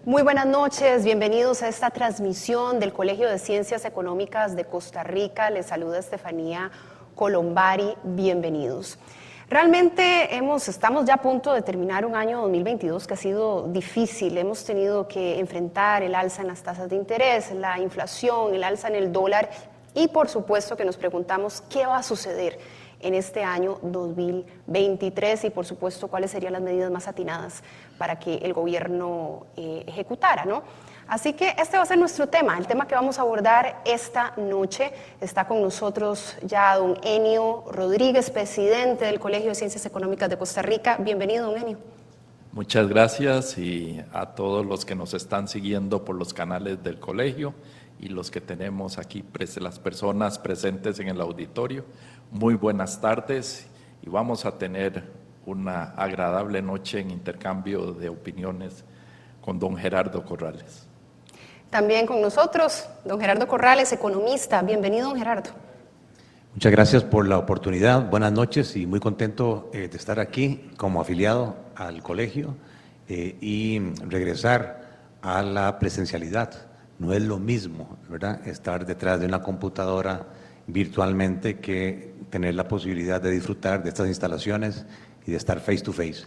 Muy buenas noches, bienvenidos a esta transmisión del Colegio de Ciencias Económicas de Costa Rica. Les saluda Estefanía Colombari, bienvenidos. Realmente estamos ya a punto de terminar un año 2022 que ha sido difícil. Hemos tenido que enfrentar el alza en las tasas de interés, la inflación, el alza en el dólar y por supuesto que nos preguntamos qué va a suceder en este año 2023 y por supuesto cuáles serían las medidas más atinadas para que el gobierno ejecutara, ¿no? Así que este va a ser nuestro tema, el tema que vamos a abordar esta noche. Está con nosotros ya don Enio Rodríguez, presidente del Colegio de Ciencias Económicas de Costa Rica. Bienvenido, don Enio. Muchas gracias y a todos los que nos están siguiendo por los canales del colegio y los que tenemos aquí, las personas presentes en el auditorio. Muy buenas tardes y vamos a tener una agradable noche en intercambio de opiniones con don Gerardo Corrales. También con nosotros, don Gerardo Corrales, economista. Bienvenido, don Gerardo. Muchas gracias por la oportunidad. Buenas noches y muy contento de estar aquí como afiliado al colegio y regresar a la presencialidad. No es lo mismo, ¿verdad?, estar detrás de una computadora virtualmente que tener la posibilidad de disfrutar de estas instalaciones y de estar face to face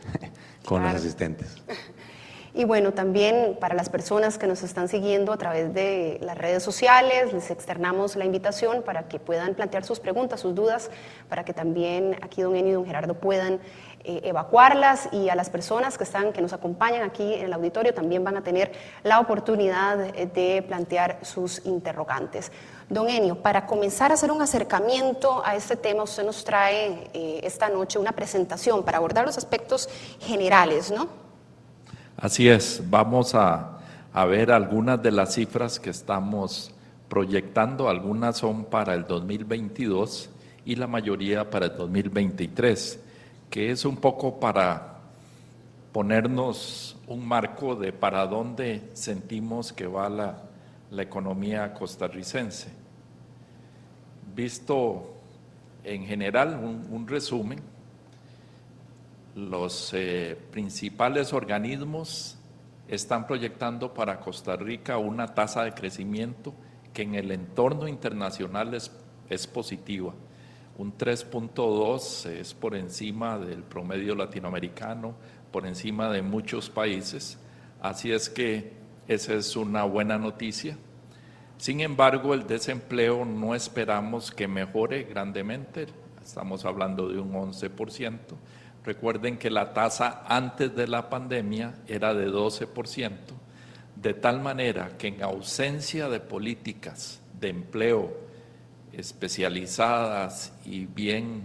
con los asistentes. Y bueno, también para las personas que nos están siguiendo a través de las redes sociales, les externamos la invitación para que puedan plantear sus preguntas, sus dudas, para que también aquí don Enio y don Gerardo puedan evacuarlas, y a las personas que nos acompañan aquí en el auditorio también van a tener la oportunidad de plantear sus interrogantes. Don Enio, para comenzar a hacer un acercamiento a este tema, usted nos trae esta noche una presentación para abordar los aspectos generales, ¿no? Así es, vamos a ver algunas de las cifras que estamos proyectando. Algunas son para el 2022 y la mayoría para el 2023, que es un poco para ponernos un marco de para dónde sentimos que va la economía costarricense. Visto en general, un resumen. Los principales organismos están proyectando para Costa Rica una tasa de crecimiento que en el entorno internacional es positiva. Un 3.2 es por encima del promedio latinoamericano, por encima de muchos países, así es que esa es una buena noticia. Sin embargo, el desempleo no esperamos que mejore grandemente, estamos hablando de un 11%. Recuerden que la tasa antes de la pandemia era de 12%, de tal manera que en ausencia de políticas de empleo especializadas y bien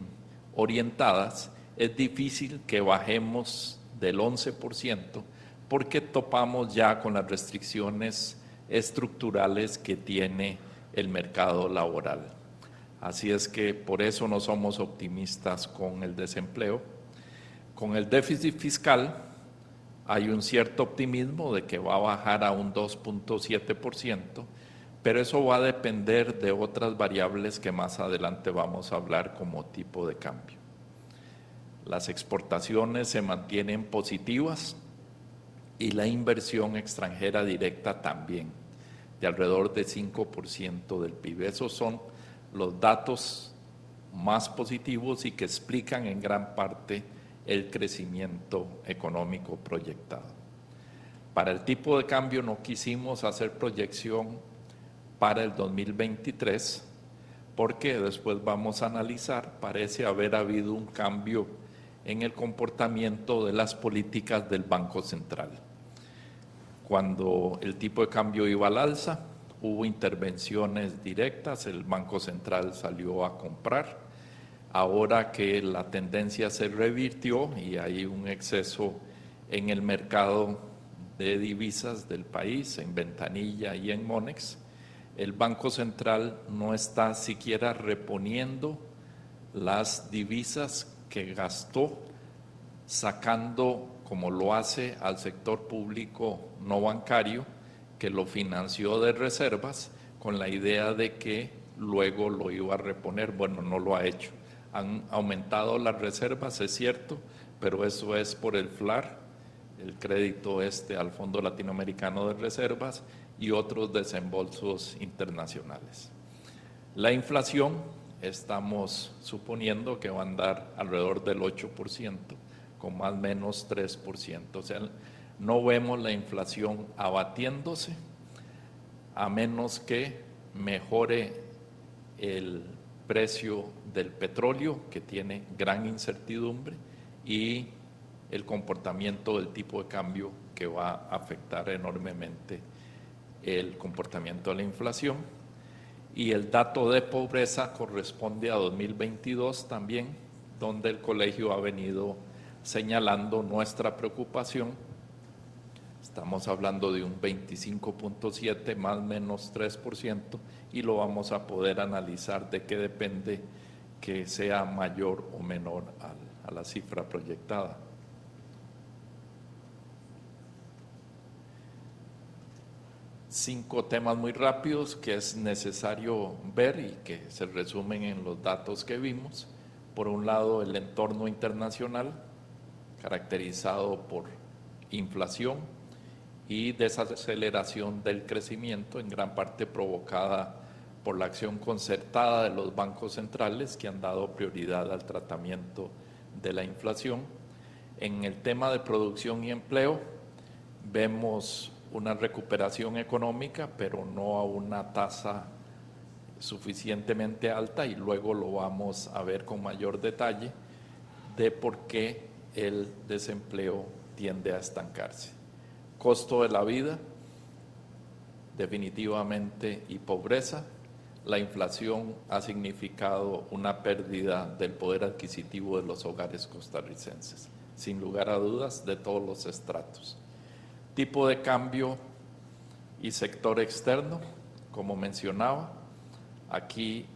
orientadas, es difícil que bajemos del 11% porque topamos ya con las restricciones estructurales que tiene el mercado laboral. Así es que por eso no somos optimistas con el desempleo. Con el déficit fiscal hay un cierto optimismo de que va a bajar a un 2.7%, pero eso va a depender de otras variables que más adelante vamos a hablar como tipo de cambio. Las exportaciones se mantienen positivas y la inversión extranjera directa también, de alrededor de 5% del PIB. Esos son los datos más positivos y que explican en gran parte el crecimiento económico proyectado. Para el tipo de cambio no quisimos hacer proyección para el 2023 porque después vamos a analizar, parece haber habido un cambio en el comportamiento de las políticas del Banco Central. Cuando el tipo de cambio iba al alza, hubo intervenciones directas, el Banco Central salió a comprar. Ahora que la tendencia se revirtió y hay un exceso en el mercado de divisas del país, en ventanilla y en Monex, el Banco Central no está siquiera reponiendo las divisas que gastó, sacando, como lo hace al sector público no bancario, que lo financió de reservas con la idea de que luego lo iba a reponer. Bueno, no lo ha hecho. Han aumentado las reservas, es cierto, pero eso es por el FLAR, el crédito al Fondo Latinoamericano de Reservas y otros desembolsos internacionales. La inflación, estamos suponiendo que va a andar alrededor del 8%, con más o menos 3%. O sea, no vemos la inflación abatiéndose a menos que mejore el precio del petróleo, que tiene gran incertidumbre, y el comportamiento del tipo de cambio, que va a afectar enormemente el comportamiento de la inflación. Y el dato de pobreza corresponde a 2022 también, donde el colegio ha venido señalando nuestra preocupación. Estamos hablando de un 25.7 más o menos 3%, y lo vamos a poder analizar de qué depende que sea mayor o menor a la cifra proyectada. Cinco temas muy rápidos que es necesario ver y que se resumen en los datos que vimos. Por un lado, el entorno internacional, caracterizado por inflación y desaceleración del crecimiento, en gran parte provocada por la acción concertada de los bancos centrales, que han dado prioridad al tratamiento de la inflación. En el tema de producción y empleo, vemos una recuperación económica, pero no a una tasa suficientemente alta, y luego lo vamos a ver con mayor detalle de por qué el desempleo tiende a estancarse. Costo de la vida, definitivamente, y pobreza. La inflación ha significado una pérdida del poder adquisitivo de los hogares costarricenses, sin lugar a dudas, de todos los estratos. Tipo de cambio y sector externo, como mencionaba, aquí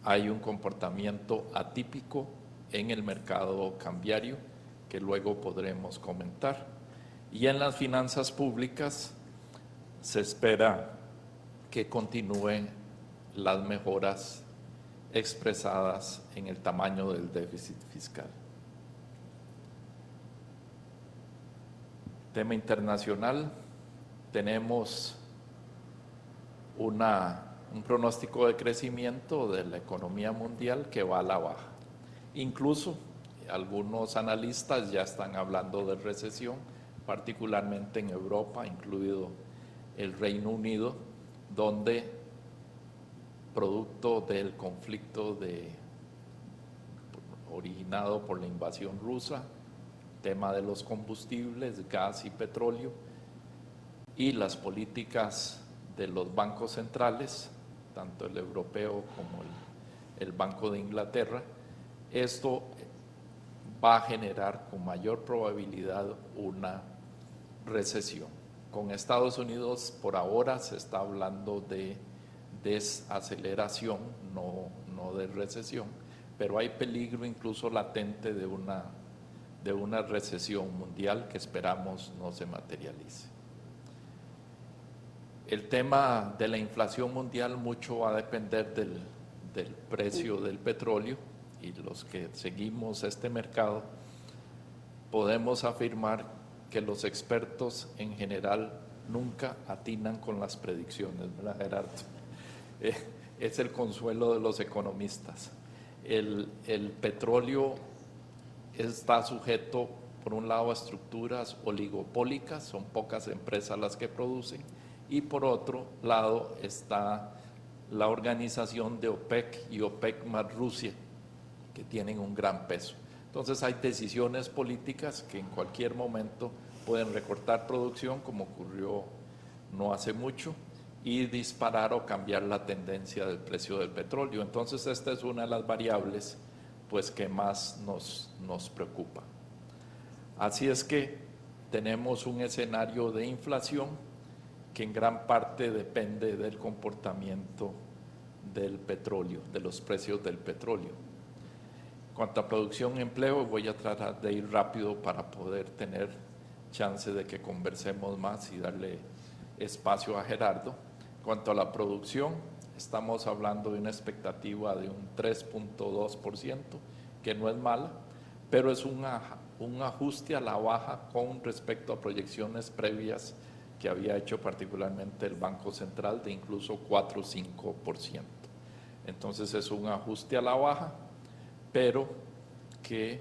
hay un comportamiento atípico en el mercado cambiario que luego podremos comentar. Y en las finanzas públicas se espera que continúen las mejoras expresadas en el tamaño del déficit fiscal. Tema internacional, tenemos un pronóstico de crecimiento de la economía mundial que va a la baja. Incluso algunos analistas ya están hablando de recesión, particularmente en Europa, incluido el Reino Unido, donde, producto del conflicto originado por la invasión rusa, tema de los combustibles, gas y petróleo, y las políticas de los bancos centrales, tanto el europeo como el Banco de Inglaterra, esto va a generar con mayor probabilidad una recesión. Con Estados Unidos por ahora se está hablando de desaceleración, no de recesión, pero hay peligro incluso latente de una recesión mundial que esperamos no se materialice. El tema de la inflación mundial mucho va a depender del precio del petróleo, y los que seguimos este mercado podemos afirmar que los expertos en general nunca atinan con las predicciones, ¿verdad, Gerardo? Es el consuelo de los economistas. El petróleo está sujeto, por un lado, a estructuras oligopólicas, son pocas empresas las que producen, y por otro lado está la organización de OPEC y OPEC más Rusia, que tienen un gran peso. Entonces hay decisiones políticas que en cualquier momento pueden recortar producción, como ocurrió no hace mucho, y disparar o cambiar la tendencia del precio del petróleo. Entonces esta es una de las variables pues que más nos preocupa. Así es que tenemos un escenario de inflación que en gran parte depende del comportamiento del petróleo, de los precios del petróleo. En cuanto a producción y empleo, voy a tratar de ir rápido para poder tener chance de que conversemos más y darle espacio a Gerardo. En cuanto a la producción, estamos hablando de una expectativa de un 3.2%, que no es mala, pero es una un ajuste a la baja con respecto a proyecciones previas que había hecho particularmente el Banco Central de incluso 4 o 5%. Entonces es un ajuste a la baja, pero que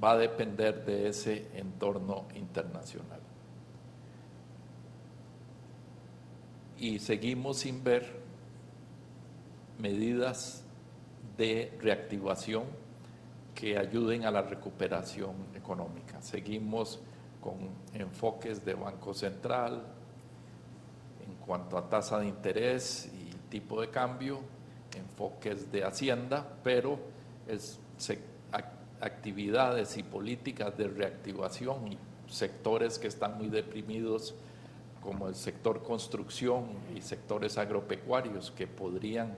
va a depender de ese entorno internacional. Y seguimos sin ver medidas de reactivación que ayuden a la recuperación económica. Seguimos con enfoques de Banco Central en cuanto a tasa de interés y tipo de cambio, enfoques de Hacienda, pero actividades y políticas de reactivación y sectores que están muy deprimidos como el sector construcción y sectores agropecuarios que podrían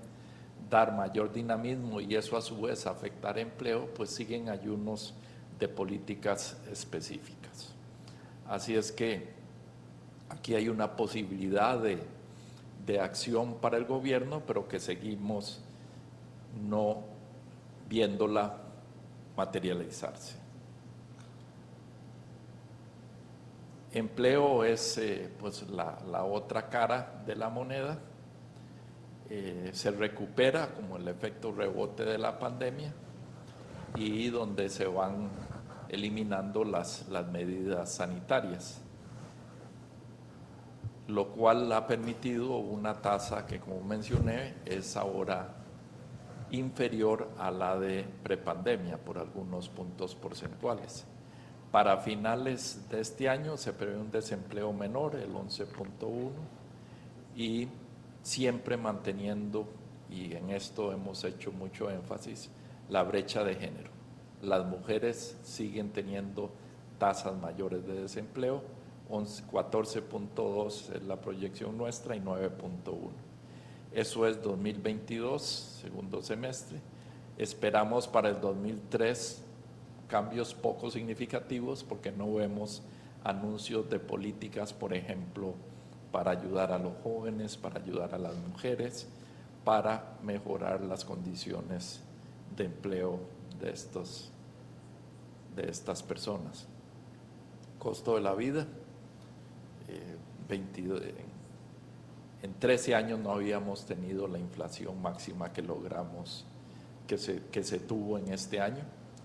dar mayor dinamismo y eso a su vez afectar empleo, pues siguen ayunos de políticas específicas. Así es que aquí hay una posibilidad de acción para el gobierno, pero que seguimos no viéndola materializarse. Empleo es pues la otra cara de la moneda. Se recupera como el efecto rebote de la pandemia y donde se van eliminando las medidas sanitarias, lo cual ha permitido una tasa que, como mencioné, es ahora inferior a la de prepandemia por algunos puntos porcentuales. Para finales de este año se prevé un desempleo menor, el 11.1, y siempre manteniendo, y en esto hemos hecho mucho énfasis, la brecha de género. Las mujeres siguen teniendo tasas mayores de desempleo, 14.2 es la proyección nuestra y 9.1. Eso es 2022, segundo semestre. Esperamos para el 2003 cambios poco significativos porque no vemos anuncios de políticas, por ejemplo, para ayudar a los jóvenes, para ayudar a las mujeres, para mejorar las condiciones de empleo de estas personas. Costo de la vida, en 13 años no habíamos tenido la inflación máxima que logramos, que se tuvo en este año,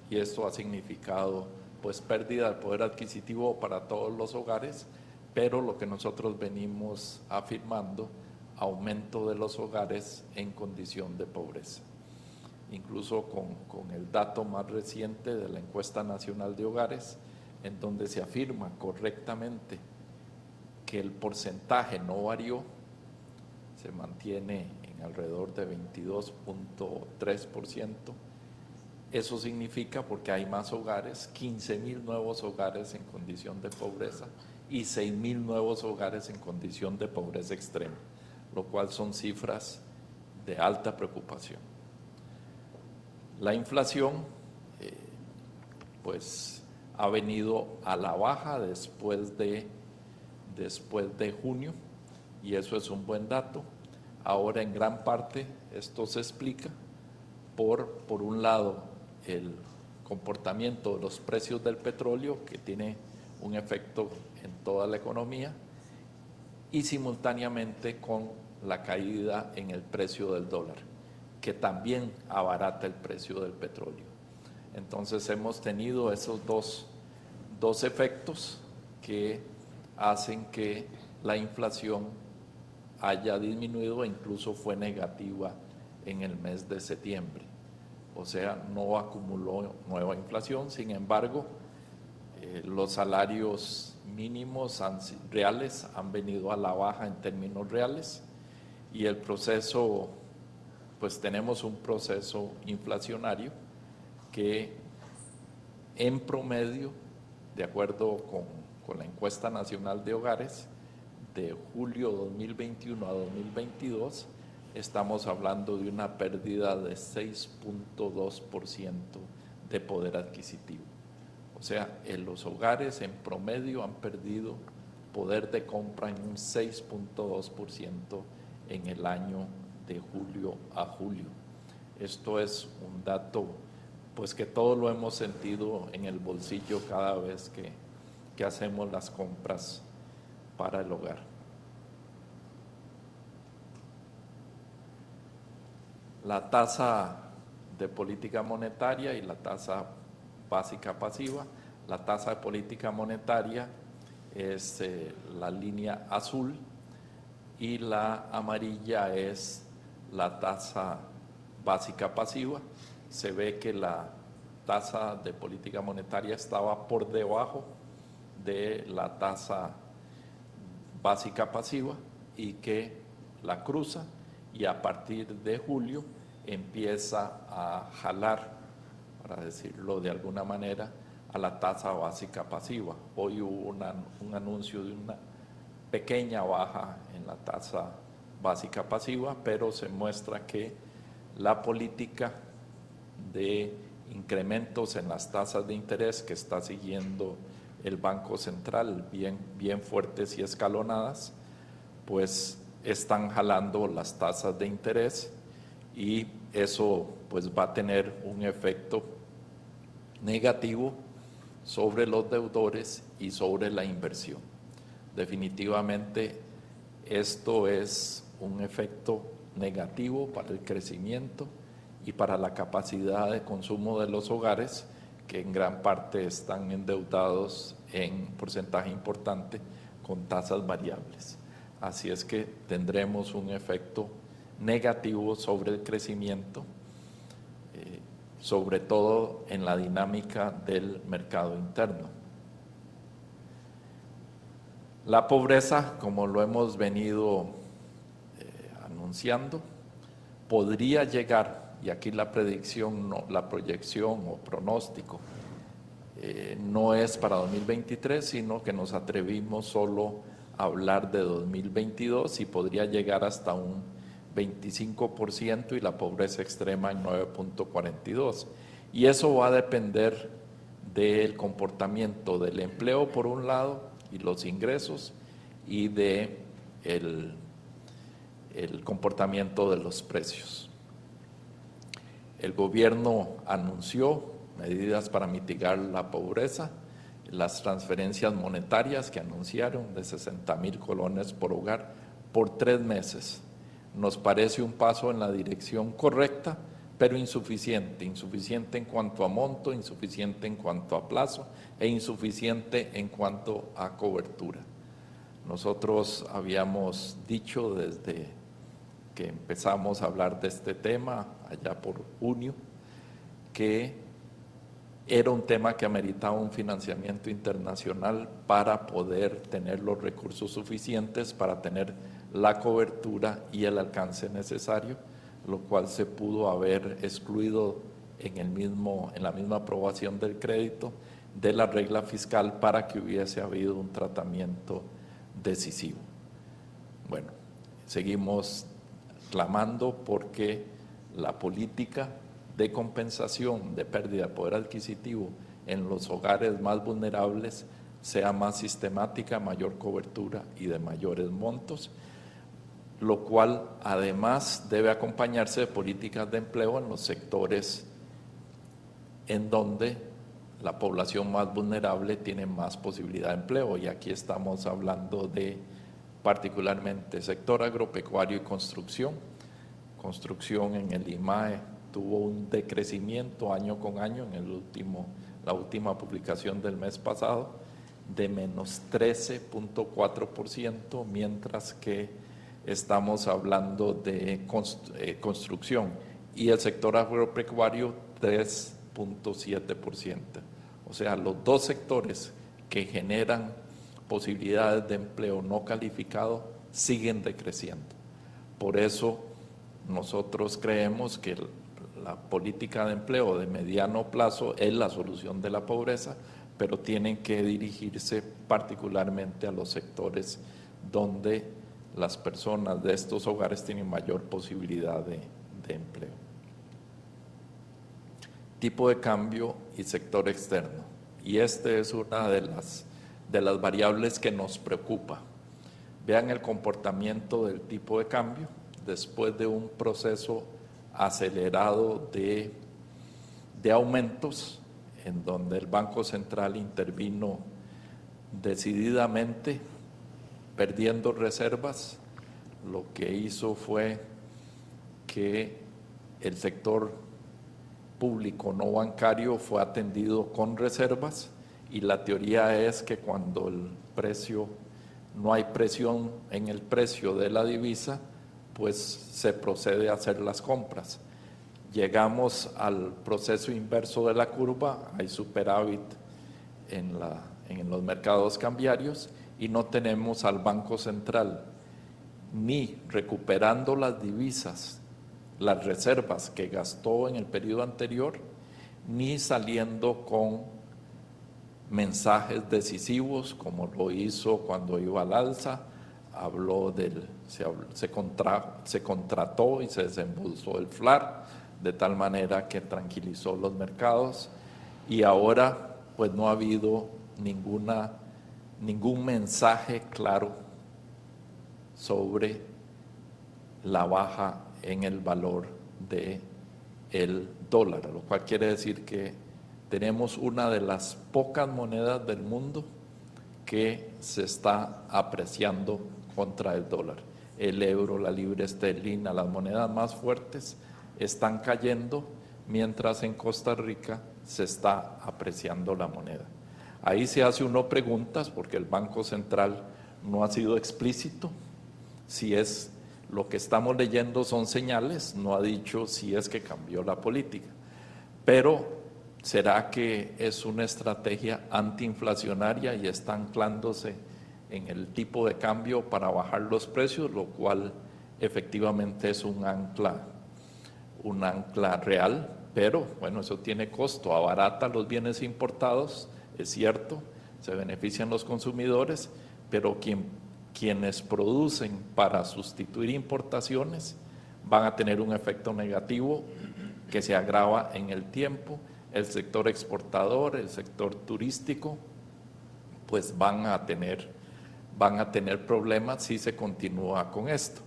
y esto ha significado pues pérdida de poder adquisitivo para todos los hogares, pero lo que nosotros venimos afirmando, aumento de los hogares en condición de pobreza. Incluso con el dato más reciente de la encuesta nacional de hogares, en donde se afirma correctamente que el porcentaje no varió, se mantiene en alrededor de 22.3%. Eso significa, porque hay más hogares, 15,000 nuevos hogares en condición de pobreza y 6,000 nuevos hogares en condición de pobreza extrema, lo cual son cifras de alta preocupación. La inflación, pues, ha venido a la baja después de junio, y eso es un buen dato. Ahora, en gran parte, esto se explica por un lado, el comportamiento de los precios del petróleo, que tiene un efecto en toda la economía, y simultáneamente con la caída en el precio del dólar, que también abarata el precio del petróleo. Entonces hemos tenido esos dos efectos que hacen que la inflación haya disminuido e incluso fue negativa en el mes de septiembre. O sea, no acumuló nueva inflación, sin embargo, los salarios mínimos reales han venido a la baja en términos reales y el proceso, pues tenemos un proceso inflacionario que en promedio, de acuerdo con la encuesta nacional de hogares, de julio 2021 a 2022, estamos hablando de una pérdida de 6.2% de poder adquisitivo. O sea, en los hogares en promedio han perdido poder de compra en un 6.2% en el año de julio a julio. Esto es un dato pues que todos lo hemos sentido en el bolsillo cada vez que hacemos las compras para el hogar. La tasa de política monetaria y la tasa básica pasiva. La tasa de política monetaria es la línea azul y la amarilla es la tasa básica pasiva. Se ve que la tasa de política monetaria estaba por debajo de la tasa básica pasiva y que la cruza, y a partir de julio empieza a jalar, para decirlo de alguna manera, a la tasa básica pasiva. Hoy hubo un anuncio de una pequeña baja en la tasa básica pasiva, pero se muestra que la política de incrementos en las tasas de interés que está siguiendo el Banco Central, bien fuertes y escalonadas, pues están jalando las tasas de interés, y eso pues va a tener un efecto negativo sobre los deudores y sobre la inversión. Definitivamente esto es un efecto negativo para el crecimiento y para la capacidad de consumo de los hogares, que en gran parte están endeudados en porcentaje importante con tasas variables. Así es que tendremos un efecto negativo sobre el crecimiento, sobre todo en la dinámica del mercado interno. La pobreza, como lo hemos venido anunciando, podría llegar, y aquí la predicción, la proyección o pronóstico no es para 2023, sino que nos atrevimos solo a hablar de 2022, y podría llegar hasta un 25% y la pobreza extrema en 9.42. Y eso va a depender del comportamiento del empleo por un lado y los ingresos, y de el comportamiento de los precios. El gobierno anunció medidas para mitigar la pobreza, las transferencias monetarias que anunciaron de 60,000 colones por hogar por 3 meses. Nos parece un paso en la dirección correcta, pero insuficiente en cuanto a monto, insuficiente en cuanto a plazo e insuficiente en cuanto a cobertura. Nosotros habíamos dicho desde que empezamos a hablar de este tema allá por junio que era un tema que ameritaba un financiamiento internacional para poder tener los recursos suficientes para tener la cobertura y el alcance necesario, lo cual se pudo haber excluido en la misma aprobación del crédito de la regla fiscal para que hubiese habido un tratamiento decisivo. Bueno, seguimos clamando porque la política de compensación de pérdida de poder adquisitivo en los hogares más vulnerables sea más sistemática, mayor cobertura y de mayores montos, lo cual además debe acompañarse de políticas de empleo en los sectores en donde la población más vulnerable tiene más posibilidad de empleo, y aquí estamos hablando de particularmente sector agropecuario y construcción. Construcción en el IMAE tuvo un decrecimiento año con año en la última publicación del mes pasado de menos 13.4%, mientras que estamos hablando de construcción, y el sector agropecuario 3.7%. O sea, los dos sectores que generan posibilidades de empleo no calificado siguen decreciendo. Por eso nosotros creemos que la política de empleo de mediano plazo es la solución de la pobreza, pero tienen que dirigirse particularmente a los sectores donde las personas de estos hogares tienen mayor posibilidad de empleo. Tipo de cambio y sector externo. Y este es una de las variables que nos preocupa. Vean el comportamiento del tipo de cambio después de un proceso acelerado de de aumentos, en donde el Banco Central intervino decididamente, perdiendo reservas. Lo que hizo fue que el sector público no bancario fue atendido con reservas, y la teoría es que cuando no hay presión en el precio de la divisa, pues se procede a hacer las compras. Llegamos al proceso inverso de la curva, hay superávit en los mercados cambiarios y no tenemos al Banco Central ni recuperando las divisas, las reservas que gastó en el periodo anterior, ni saliendo con mensajes decisivos como lo hizo cuando iba al alza. Se contrató y se desembolsó el FLAR de tal manera que tranquilizó los mercados, y ahora pues no ha habido ningún mensaje claro sobre la baja en el valor del dólar, lo cual quiere decir que tenemos una de las pocas monedas del mundo que se está apreciando contra el dólar. El euro, la libra esterlina, las monedas más fuertes están cayendo, mientras en Costa Rica se está apreciando la moneda. Ahí se hace uno preguntas, porque el Banco Central no ha sido explícito. Si es lo que estamos leyendo son señales, no ha dicho si es que cambió la política. Pero ¿será que es una estrategia antiinflacionaria y está anclándose en el tipo de cambio para bajar los precios, lo cual efectivamente es un ancla real? Pero bueno, eso tiene costo, abarata los bienes importados, es cierto, se benefician los consumidores, pero quienes producen para sustituir importaciones van a tener un efecto negativo que se agrava en el tiempo. El sector exportador, el sector turístico, pues van a tener problemas si se continúa con esto.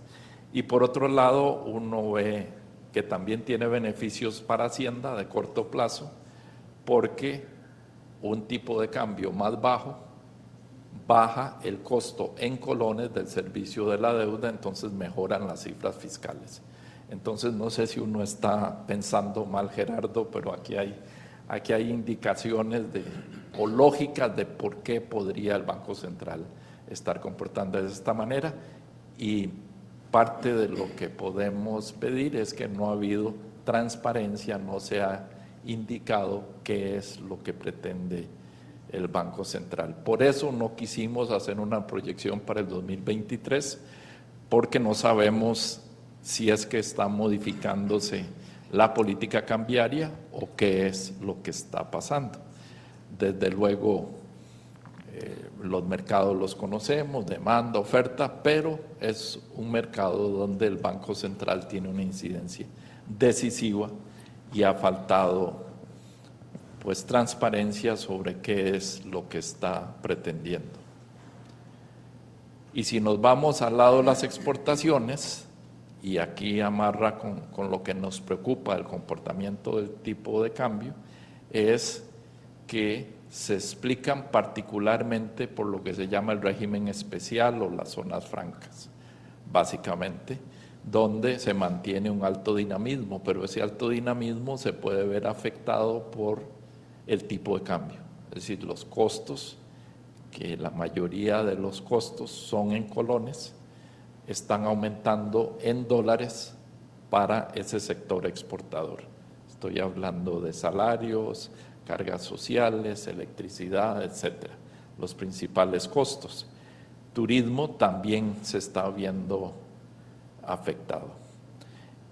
Y por otro lado, uno ve que también tiene beneficios para Hacienda de corto plazo, porque un tipo de cambio más bajo baja el costo en colones del servicio de la deuda, entonces mejoran las cifras fiscales. Entonces no sé si uno está pensando mal, Gerardo, pero aquí hay indicaciones o lógicas de por qué podría el Banco Central estar comportando de esta manera, y parte de lo que podemos pedir es que no ha habido transparencia, no se ha indicado qué es lo que pretende el Banco Central. Por eso no quisimos hacer una proyección para el 2023, porque no sabemos si es que está modificándose la política cambiaria o qué es lo que está pasando. Desde luego, los mercados los conocemos, demanda, oferta, pero es un mercado donde el Banco Central tiene una incidencia decisiva y ha faltado pues transparencia sobre qué es lo que está pretendiendo. Y si nos vamos al lado de las exportaciones, y aquí amarra con lo que nos preocupa el comportamiento del tipo de cambio, es que se explican particularmente por lo que se llama el régimen especial o las zonas francas, básicamente, donde se mantiene un alto dinamismo, pero ese alto dinamismo se puede ver afectado por el tipo de cambio, es decir, los costos, que la mayoría de los costos son en colones, están aumentando en dólares para ese sector exportador. Estoy hablando de salarios, cargas sociales, electricidad, etcétera, los principales costos. Turismo también se está viendo afectado.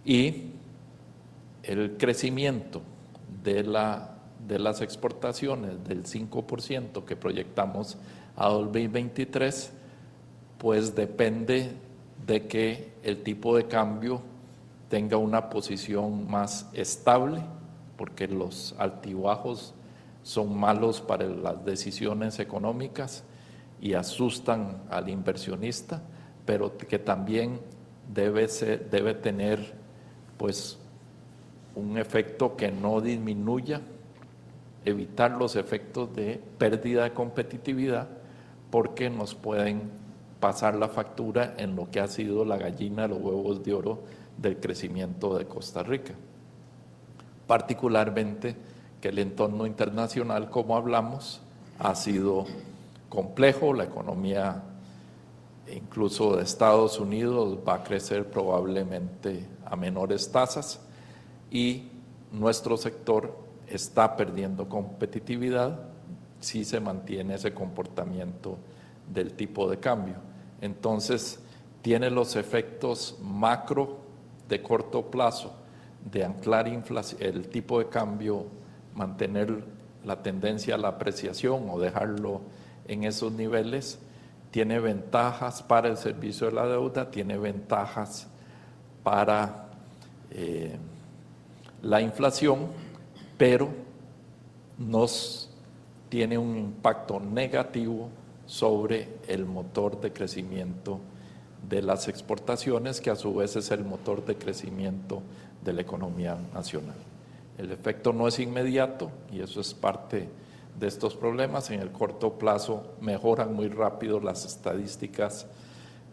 Y el crecimiento de las exportaciones del 5% que proyectamos a 2023, pues depende de que el tipo de cambio tenga una posición más estable, porque los altibajos son malos para las decisiones económicas y asustan al inversionista, pero que también debe tener pues un efecto que no disminuya, evitar los efectos de pérdida de competitividad, porque nos pueden pasar la factura en lo que ha sido la gallina de los huevos de oro del crecimiento de Costa Rica. Particularmente que el entorno internacional, como hablamos, ha sido complejo. La economía incluso de Estados Unidos va a crecer probablemente a menores tasas y nuestro sector está perdiendo competitividad si se mantiene ese comportamiento del tipo de cambio. Entonces, tiene los efectos macro de corto plazo de anclar el tipo de cambio, mantener la tendencia a la apreciación o dejarlo en esos niveles. Tiene ventajas para el servicio de la deuda, tiene ventajas para la inflación, pero nos tiene un impacto negativo sobre el motor de crecimiento de las exportaciones, que a su vez es el motor de crecimiento de la economía nacional. El efecto no es inmediato y eso es parte de estos problemas. En el corto plazo mejoran muy rápido las estadísticas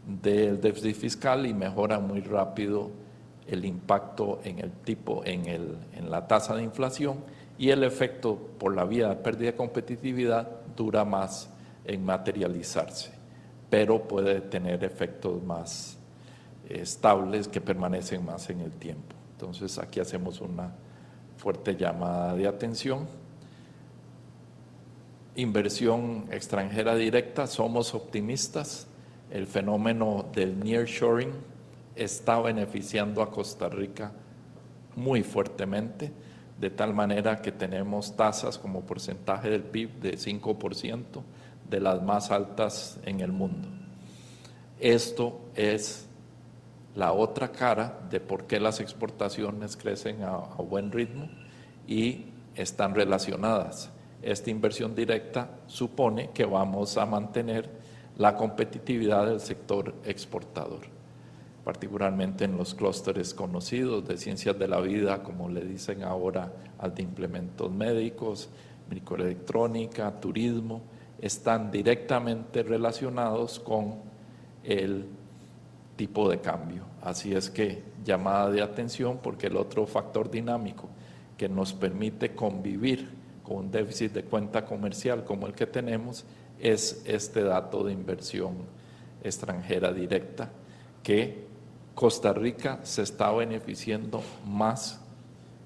del déficit fiscal y mejoran muy rápido el impacto en el tipo, en la tasa de inflación, y el efecto por la vía de pérdida de competitividad dura más en materializarse, pero puede tener efectos más estables que permanecen más en el tiempo. Entonces aquí hacemos una fuerte llamada de atención. Inversión extranjera directa, somos optimistas. El fenómeno del nearshoring está beneficiando a Costa Rica muy fuertemente, de tal manera que tenemos tasas como porcentaje del PIB de 5%, de las más altas en el mundo. Esto es la otra cara de por qué las exportaciones crecen a buen ritmo y están relacionadas. Esta inversión directa supone que vamos a mantener la competitividad del sector exportador, particularmente en los clústeres conocidos de ciencias de la vida, como le dicen ahora, al de implementos médicos, microelectrónica, turismo, están directamente relacionados con el tipo de cambio. Así es que llamada de atención, porque el otro factor dinámico que nos permite convivir con un déficit de cuenta comercial como el que tenemos es este dato de inversión extranjera directa, que Costa Rica se está beneficiando más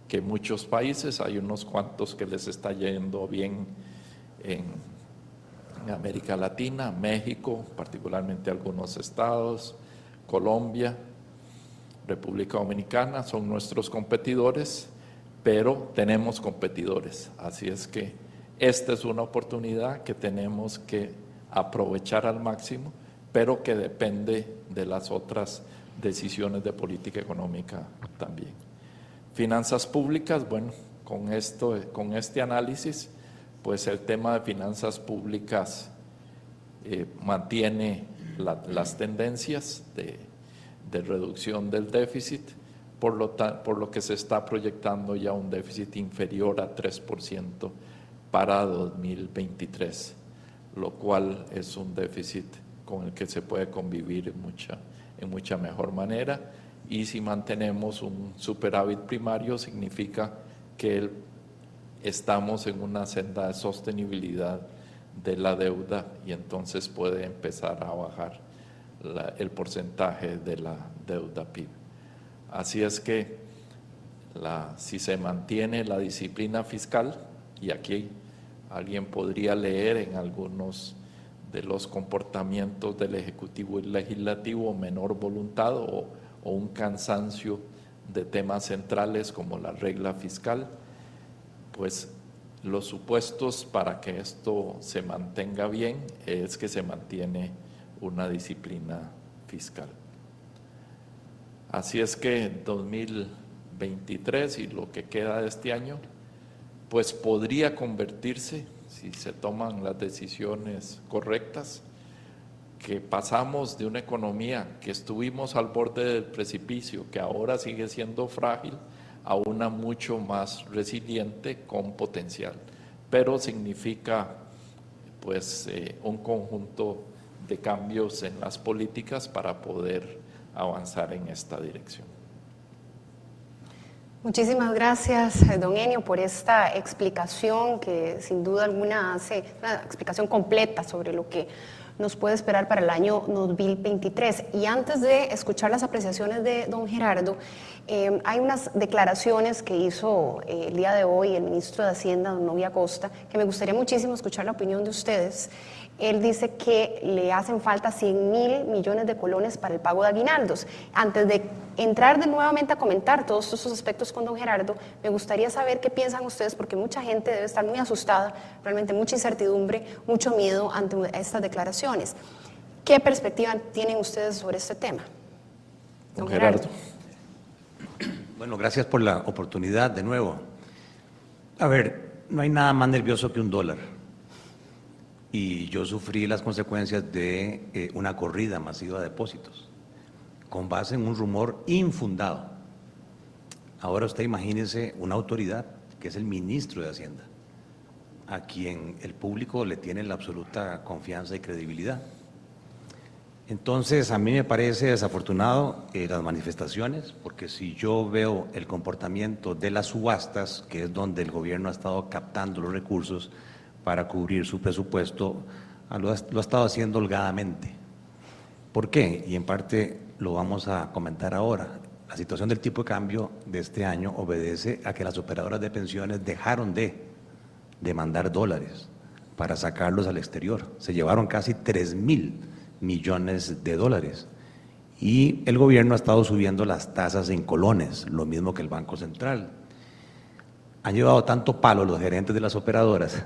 que muchos países. Hay unos cuantos que les está yendo bien en América Latina, México, particularmente algunos estados, Colombia, República Dominicana, son nuestros competidores, pero tenemos competidores. Así es que esta es una oportunidad que tenemos que aprovechar al máximo, pero que depende de las otras decisiones de política económica también. Finanzas públicas, bueno, con este análisis, pues el tema de finanzas públicas mantiene las tendencias de reducción del déficit, por lo que se está proyectando ya un déficit inferior a 3% para 2023, lo cual es un déficit con el que se puede convivir en mucha mejor manera, y si mantenemos un superávit primario significa que estamos en una senda de sostenibilidad de la deuda y entonces puede empezar a bajar el porcentaje de la deuda PIB. Así es que si se mantiene la disciplina fiscal, y aquí alguien podría leer en algunos de los comportamientos del Ejecutivo y Legislativo menor voluntad o un cansancio de temas centrales como la regla fiscal, pues los supuestos para que esto se mantenga bien es que se mantiene una disciplina fiscal. Así es que 2023 y lo que queda de este año, pues podría convertirse, si se toman las decisiones correctas, que pasamos de una economía que estuvimos al borde del precipicio, que ahora sigue siendo frágil, a una mucho más resiliente con potencial, pero significa pues un conjunto de cambios en las políticas para poder avanzar en esta dirección. Muchísimas gracias, don Enio, por esta explicación que sin duda alguna hace una explicación completa sobre lo que nos puede esperar para el año 2023. Y antes de escuchar las apreciaciones de don Gerardo, hay unas declaraciones que hizo el día de hoy el ministro de Hacienda, don Novi Acosta, que me gustaría muchísimo escuchar la opinión de ustedes. Él dice que le hacen falta 100.000 millones de colones para el pago de aguinaldos. Antes de entrar nuevamente a comentar todos estos aspectos con don Gerardo, me gustaría saber qué piensan ustedes, porque mucha gente debe estar muy asustada, realmente mucha incertidumbre, mucho miedo ante estas declaraciones. ¿Qué perspectiva tienen ustedes sobre este tema? Don Gerardo. Bueno, gracias por la oportunidad de nuevo. A ver, no hay nada más nervioso que un dólar. Y yo sufrí las consecuencias de una corrida masiva de depósitos, con base en un rumor infundado. Ahora usted imagínese una autoridad, que es el ministro de Hacienda, a quien el público le tiene la absoluta confianza y credibilidad. Entonces, a mí me parece desafortunado las manifestaciones, porque si yo veo el comportamiento de las subastas, que es donde el gobierno ha estado captando los recursos para cubrir su presupuesto, lo ha estado haciendo holgadamente. ¿Por qué? Y en parte lo vamos a comentar ahora. La situación del tipo de cambio de este año obedece a que las operadoras de pensiones dejaron de mandar dólares para sacarlos al exterior. Se llevaron casi 3.000 millones de dólares. Y el gobierno ha estado subiendo las tasas en colones, lo mismo que el Banco Central. Han llevado tanto palo los gerentes de las operadoras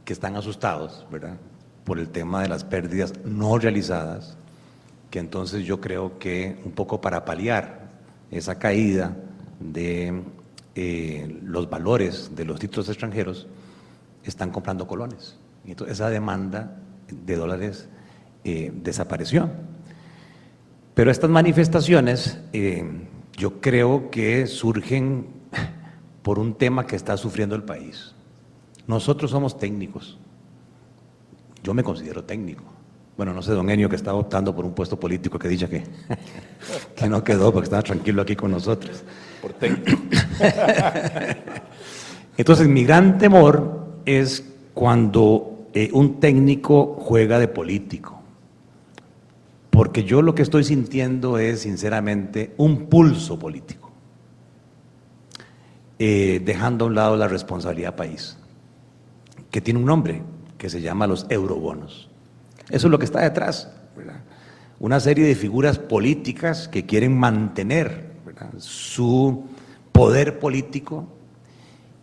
que están asustados, ¿verdad?, por el tema de las pérdidas no realizadas, que entonces yo creo que un poco para paliar esa caída de los valores de los títulos extranjeros, están comprando colones. Y entonces esa demanda de dólares desapareció. Pero estas manifestaciones yo creo que surgen por un tema que está sufriendo el país. Nosotros somos técnicos. Yo me considero técnico. Bueno, no sé, don Enio, que está optando por un puesto político, que dicha que no quedó porque estaba tranquilo aquí con nosotros. Por técnico. Entonces, mi gran temor es cuando un técnico juega de político. Porque yo lo que estoy sintiendo es, sinceramente, un pulso político. Dejando a un lado la responsabilidad país, que tiene un nombre, que se llama los eurobonos. Eso es lo que está detrás, ¿verdad? Una serie de figuras políticas que quieren mantener, ¿verdad?, su poder político,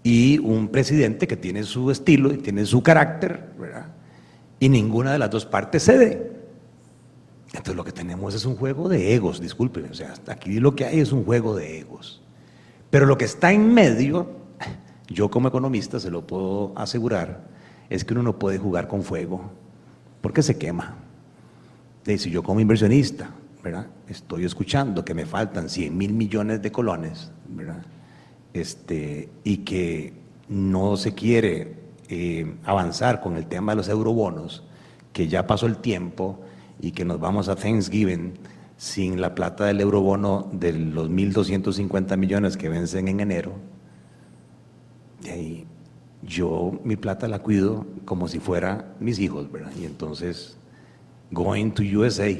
y un presidente que tiene su estilo y tiene su carácter, ¿verdad?, y ninguna de las dos partes cede. Entonces lo que tenemos es un juego de egos, discúlpenme, o sea, aquí lo que hay es un juego de egos. Pero lo que está en medio, yo como economista se lo puedo asegurar, es que uno no puede jugar con fuego, porque se quema. Y si yo como inversionista, ¿verdad?, estoy escuchando que me faltan 100.000 millones de colones, ¿verdad?, y que no se quiere avanzar con el tema de los eurobonos, que ya pasó el tiempo y que nos vamos a Thanksgiving sin la plata del eurobono de los 1.250 millones que vencen en enero. Y yo mi plata la cuido como si fuera mis hijos, ¿verdad? Y entonces, going to USA,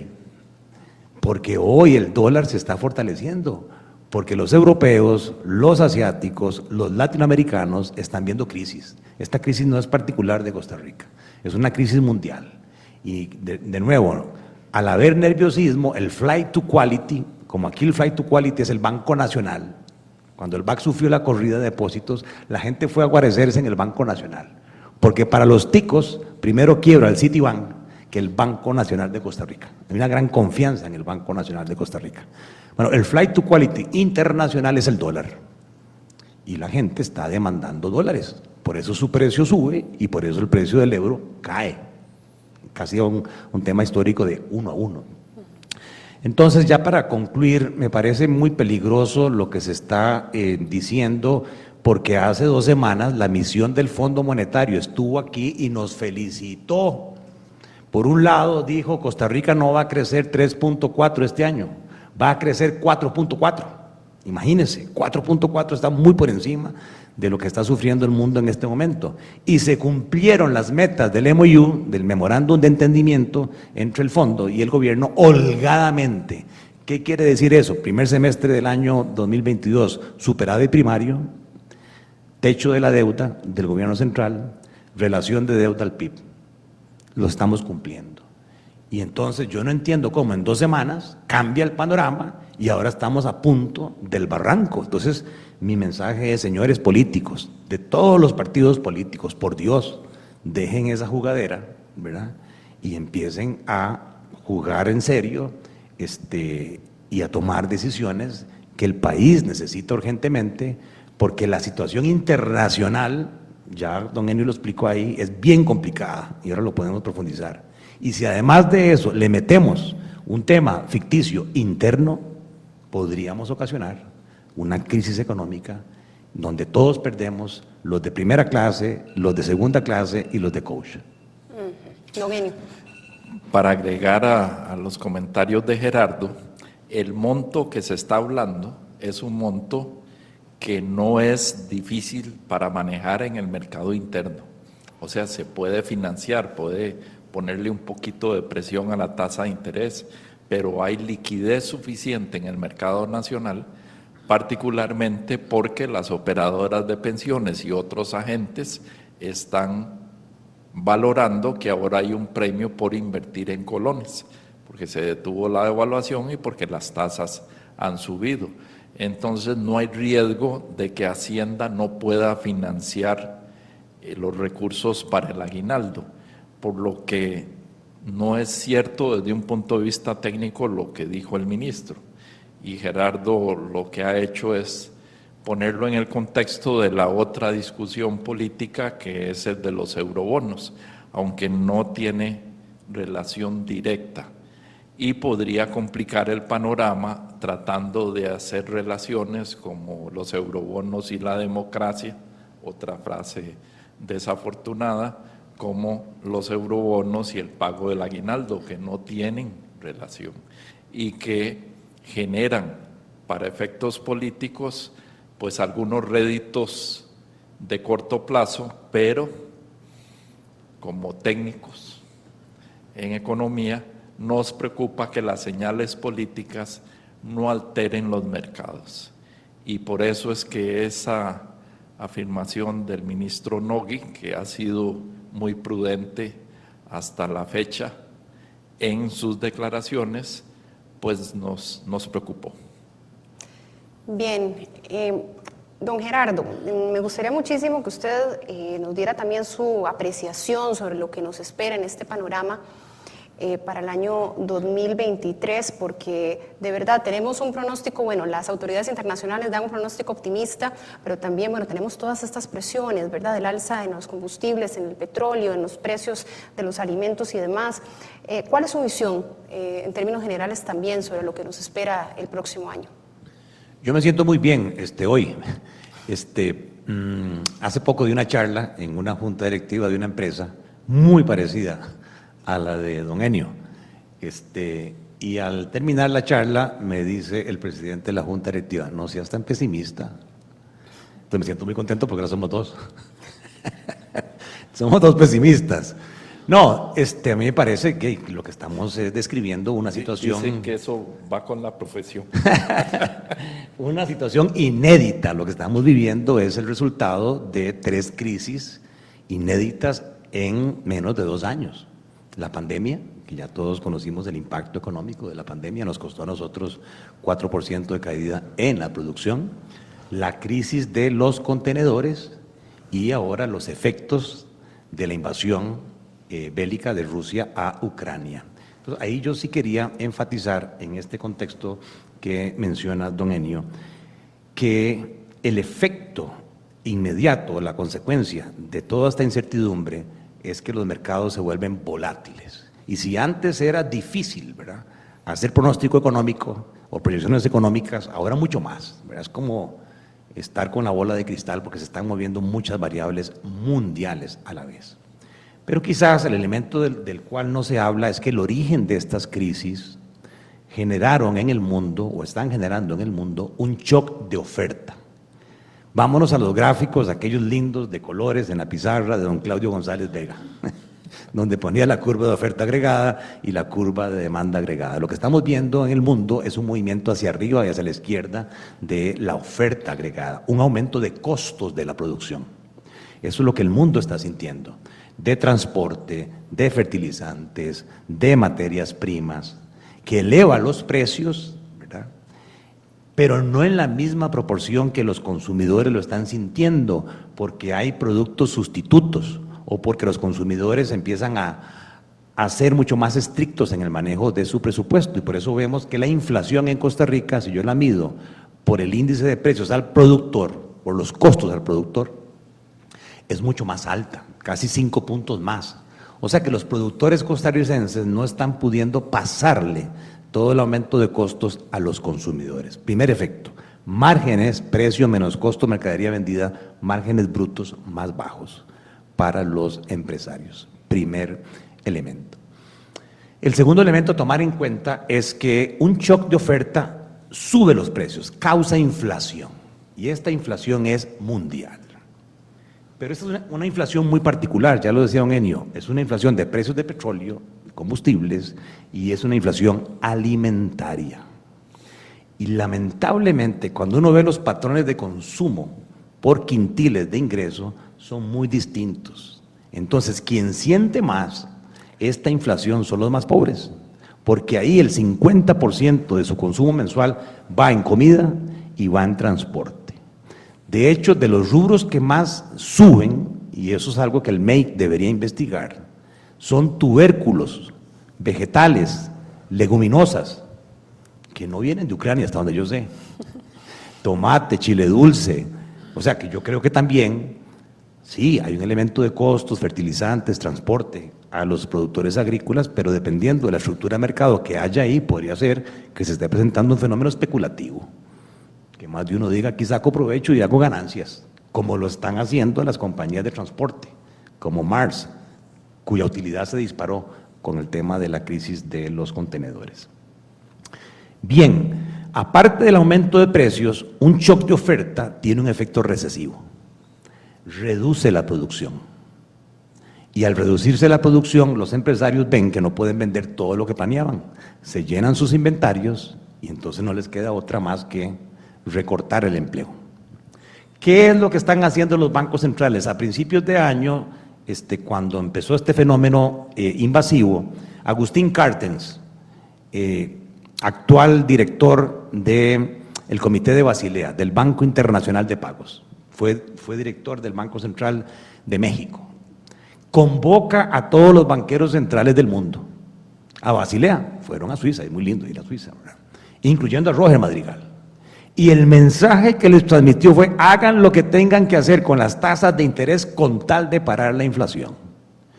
porque hoy el dólar se está fortaleciendo, porque los europeos, los asiáticos, los latinoamericanos están viendo crisis. Esta crisis no es particular de Costa Rica, es una crisis mundial. Y de nuevo, al haber nerviosismo, el flight to quality, como aquí el flight to quality es el Banco Nacional, cuando el BAC sufrió la corrida de depósitos, la gente fue a guarecerse en el Banco Nacional, porque para los ticos, primero quiebra el Citibank que el Banco Nacional de Costa Rica. Hay una gran confianza en el Banco Nacional de Costa Rica. Bueno, el flight to quality internacional es el dólar, y la gente está demandando dólares, por eso su precio sube y por eso el precio del euro cae, casi un tema histórico de 1 a 1. Entonces, ya para concluir, me parece muy peligroso lo que se está diciendo, porque hace 2 semanas la misión del Fondo Monetario estuvo aquí y nos felicitó. Por un lado dijo, Costa Rica no va a crecer 3.4 este año, va a crecer 4.4. Imagínense, 4.4 está muy por encima de lo que está sufriendo el mundo en este momento. Y se cumplieron las metas del MOU, del Memorándum de Entendimiento entre el Fondo y el Gobierno, holgadamente. ¿Qué quiere decir eso? Primer semestre del año 2022, superávit primario, techo de la deuda del Gobierno Central, relación de deuda al PIB. Lo estamos cumpliendo. Y entonces yo no entiendo cómo en 2 semanas cambia el panorama y ahora estamos a punto del barranco. Entonces, mi mensaje es, señores políticos, de todos los partidos políticos, por Dios, dejen esa jugadera, ¿verdad? Y empiecen a jugar en serio y a tomar decisiones que el país necesita urgentemente, porque la situación internacional, ya don Enio lo explicó ahí, es bien complicada y ahora lo podemos profundizar. Y si además de eso le metemos un tema ficticio interno, podríamos ocasionar una crisis económica donde todos perdemos, los de primera clase, los de segunda clase y los de coach. Don Enio. Para agregar a los comentarios de Gerardo, el monto que se está hablando es un monto que no es difícil para manejar en el mercado interno. O sea, se puede financiar, puede ponerle un poquito de presión a la tasa de interés, pero hay liquidez suficiente en el mercado nacional, particularmente porque las operadoras de pensiones y otros agentes están valorando que ahora hay un premio por invertir en colones, porque se detuvo la devaluación y porque las tasas han subido. Entonces no hay riesgo de que Hacienda no pueda financiar los recursos para el aguinaldo, por lo que no es cierto desde un punto de vista técnico lo que dijo el ministro. Y Gerardo lo que ha hecho es ponerlo en el contexto de la otra discusión política, que es el de los eurobonos, aunque no tiene relación directa, y podría complicar el panorama tratando de hacer relaciones como los eurobonos y la democracia, otra frase desafortunada, como los eurobonos y el pago del aguinaldo, que no tienen relación y que generan para efectos políticos pues algunos réditos de corto plazo, pero como técnicos en economía nos preocupa que las señales políticas no alteren los mercados. Y por eso es que esa afirmación del ministro Nogui, que ha sido muy prudente hasta la fecha en sus declaraciones, pues nos preocupó. Bien, don Gerardo, me gustaría muchísimo que usted nos diera también su apreciación sobre lo que nos espera en este panorama para el año 2023, porque de verdad tenemos un pronóstico, bueno, las autoridades internacionales dan un pronóstico optimista, pero también, bueno, tenemos todas estas presiones, ¿verdad?, del alza en los combustibles, en el petróleo, en los precios de los alimentos y demás. ¿Cuál es su visión en términos generales también sobre lo que nos espera el próximo año? Yo me siento muy bien hoy. Hace poco di una charla en una junta directiva de una empresa muy parecida a la de don Enio. Y al terminar la charla me dice el presidente de la junta directiva, no seas tan pesimista. Entonces me siento muy contento porque ahora somos dos. Somos dos pesimistas. No, a mí me parece que lo que estamos es describiendo una situación… Dicen que eso va con la profesión. Una situación inédita. Lo que estamos viviendo es el resultado de 3 crisis inéditas en menos de 2 años. La pandemia, que ya todos conocimos el impacto económico de la pandemia, nos costó a nosotros 4% de caída en la producción. La crisis de los contenedores y ahora los efectos de la invasión bélica de Rusia a Ucrania. Entonces, ahí yo sí quería enfatizar en este contexto que menciona don Enio, que el efecto inmediato, la consecuencia de toda esta incertidumbre es que los mercados se vuelven volátiles. Y si antes era difícil, ¿verdad?, hacer pronóstico económico o proyecciones económicas, ahora mucho más, ¿verdad? Es como estar con la bola de cristal porque se están moviendo muchas variables mundiales a la vez. Pero quizás el elemento del cual no se habla es que el origen de estas crisis generaron en el mundo, o están generando en el mundo, un shock de oferta. Vámonos a los gráficos, aquellos lindos de colores en la pizarra de don Claudio González Vega, donde ponía la curva de oferta agregada y la curva de demanda agregada. Lo que estamos viendo en el mundo es un movimiento hacia arriba y hacia la izquierda de la oferta agregada, un aumento de costos de la producción. Eso es lo que el mundo está sintiendo, de transporte, de fertilizantes, de materias primas, que eleva los precios, ¿verdad? Pero no en la misma proporción que los consumidores lo están sintiendo, porque hay productos sustitutos o porque los consumidores empiezan a ser mucho más estrictos en el manejo de su presupuesto. Y por eso vemos que la inflación en Costa Rica, si yo la mido por el índice de precios al productor, por los costos al productor, es mucho más alta, casi 5 puntos más. O sea que los productores costarricenses no están pudiendo pasarle todo el aumento de costos a los consumidores. Primer efecto, márgenes, precio menos costo, mercadería vendida, márgenes brutos más bajos para los empresarios. Primer elemento. El segundo elemento a tomar en cuenta es que un shock de oferta sube los precios, causa inflación, y esta inflación es mundial. Pero esta es una inflación muy particular, ya lo decía don Enio, es una inflación de precios de petróleo, combustibles, y es una inflación alimentaria. Y lamentablemente, cuando uno ve los patrones de consumo por quintiles de ingreso, son muy distintos. Entonces, quien siente más esta inflación son los más pobres, porque ahí el 50% de su consumo mensual va en comida y va en transporte. De hecho, de los rubros que más suben, y eso es algo que el MEIC debería investigar, son tubérculos, vegetales, leguminosas, que no vienen de Ucrania hasta donde yo sé, tomate, chile dulce, o sea que yo creo que también, sí, hay un elemento de costos, fertilizantes, transporte a los productores agrícolas, pero dependiendo de la estructura de mercado que haya ahí, podría ser que se esté presentando un fenómeno especulativo. Que más de uno diga, aquí saco provecho y hago ganancias, como lo están haciendo las compañías de transporte, como Mars, cuya utilidad se disparó con el tema de la crisis de los contenedores. Bien, aparte del aumento de precios, un shock de oferta tiene un efecto recesivo, reduce la producción. Y al reducirse la producción, los empresarios ven que no pueden vender todo lo que planeaban, se llenan sus inventarios y entonces no les queda otra más que recortar el empleo. ¿Qué es lo que están haciendo los bancos centrales? A principios de año, cuando empezó este fenómeno invasivo, Agustín Carstens, actual director del Comité de Basilea, del Banco Internacional de Pagos, fue director del Banco Central de México, convoca a todos los banqueros centrales del mundo a Basilea, fueron a Suiza, es muy lindo ir a Suiza, ¿verdad? Incluyendo a Roger Madrigal. Y el mensaje que les transmitió fue: hagan lo que tengan que hacer con las tasas de interés con tal de parar la inflación.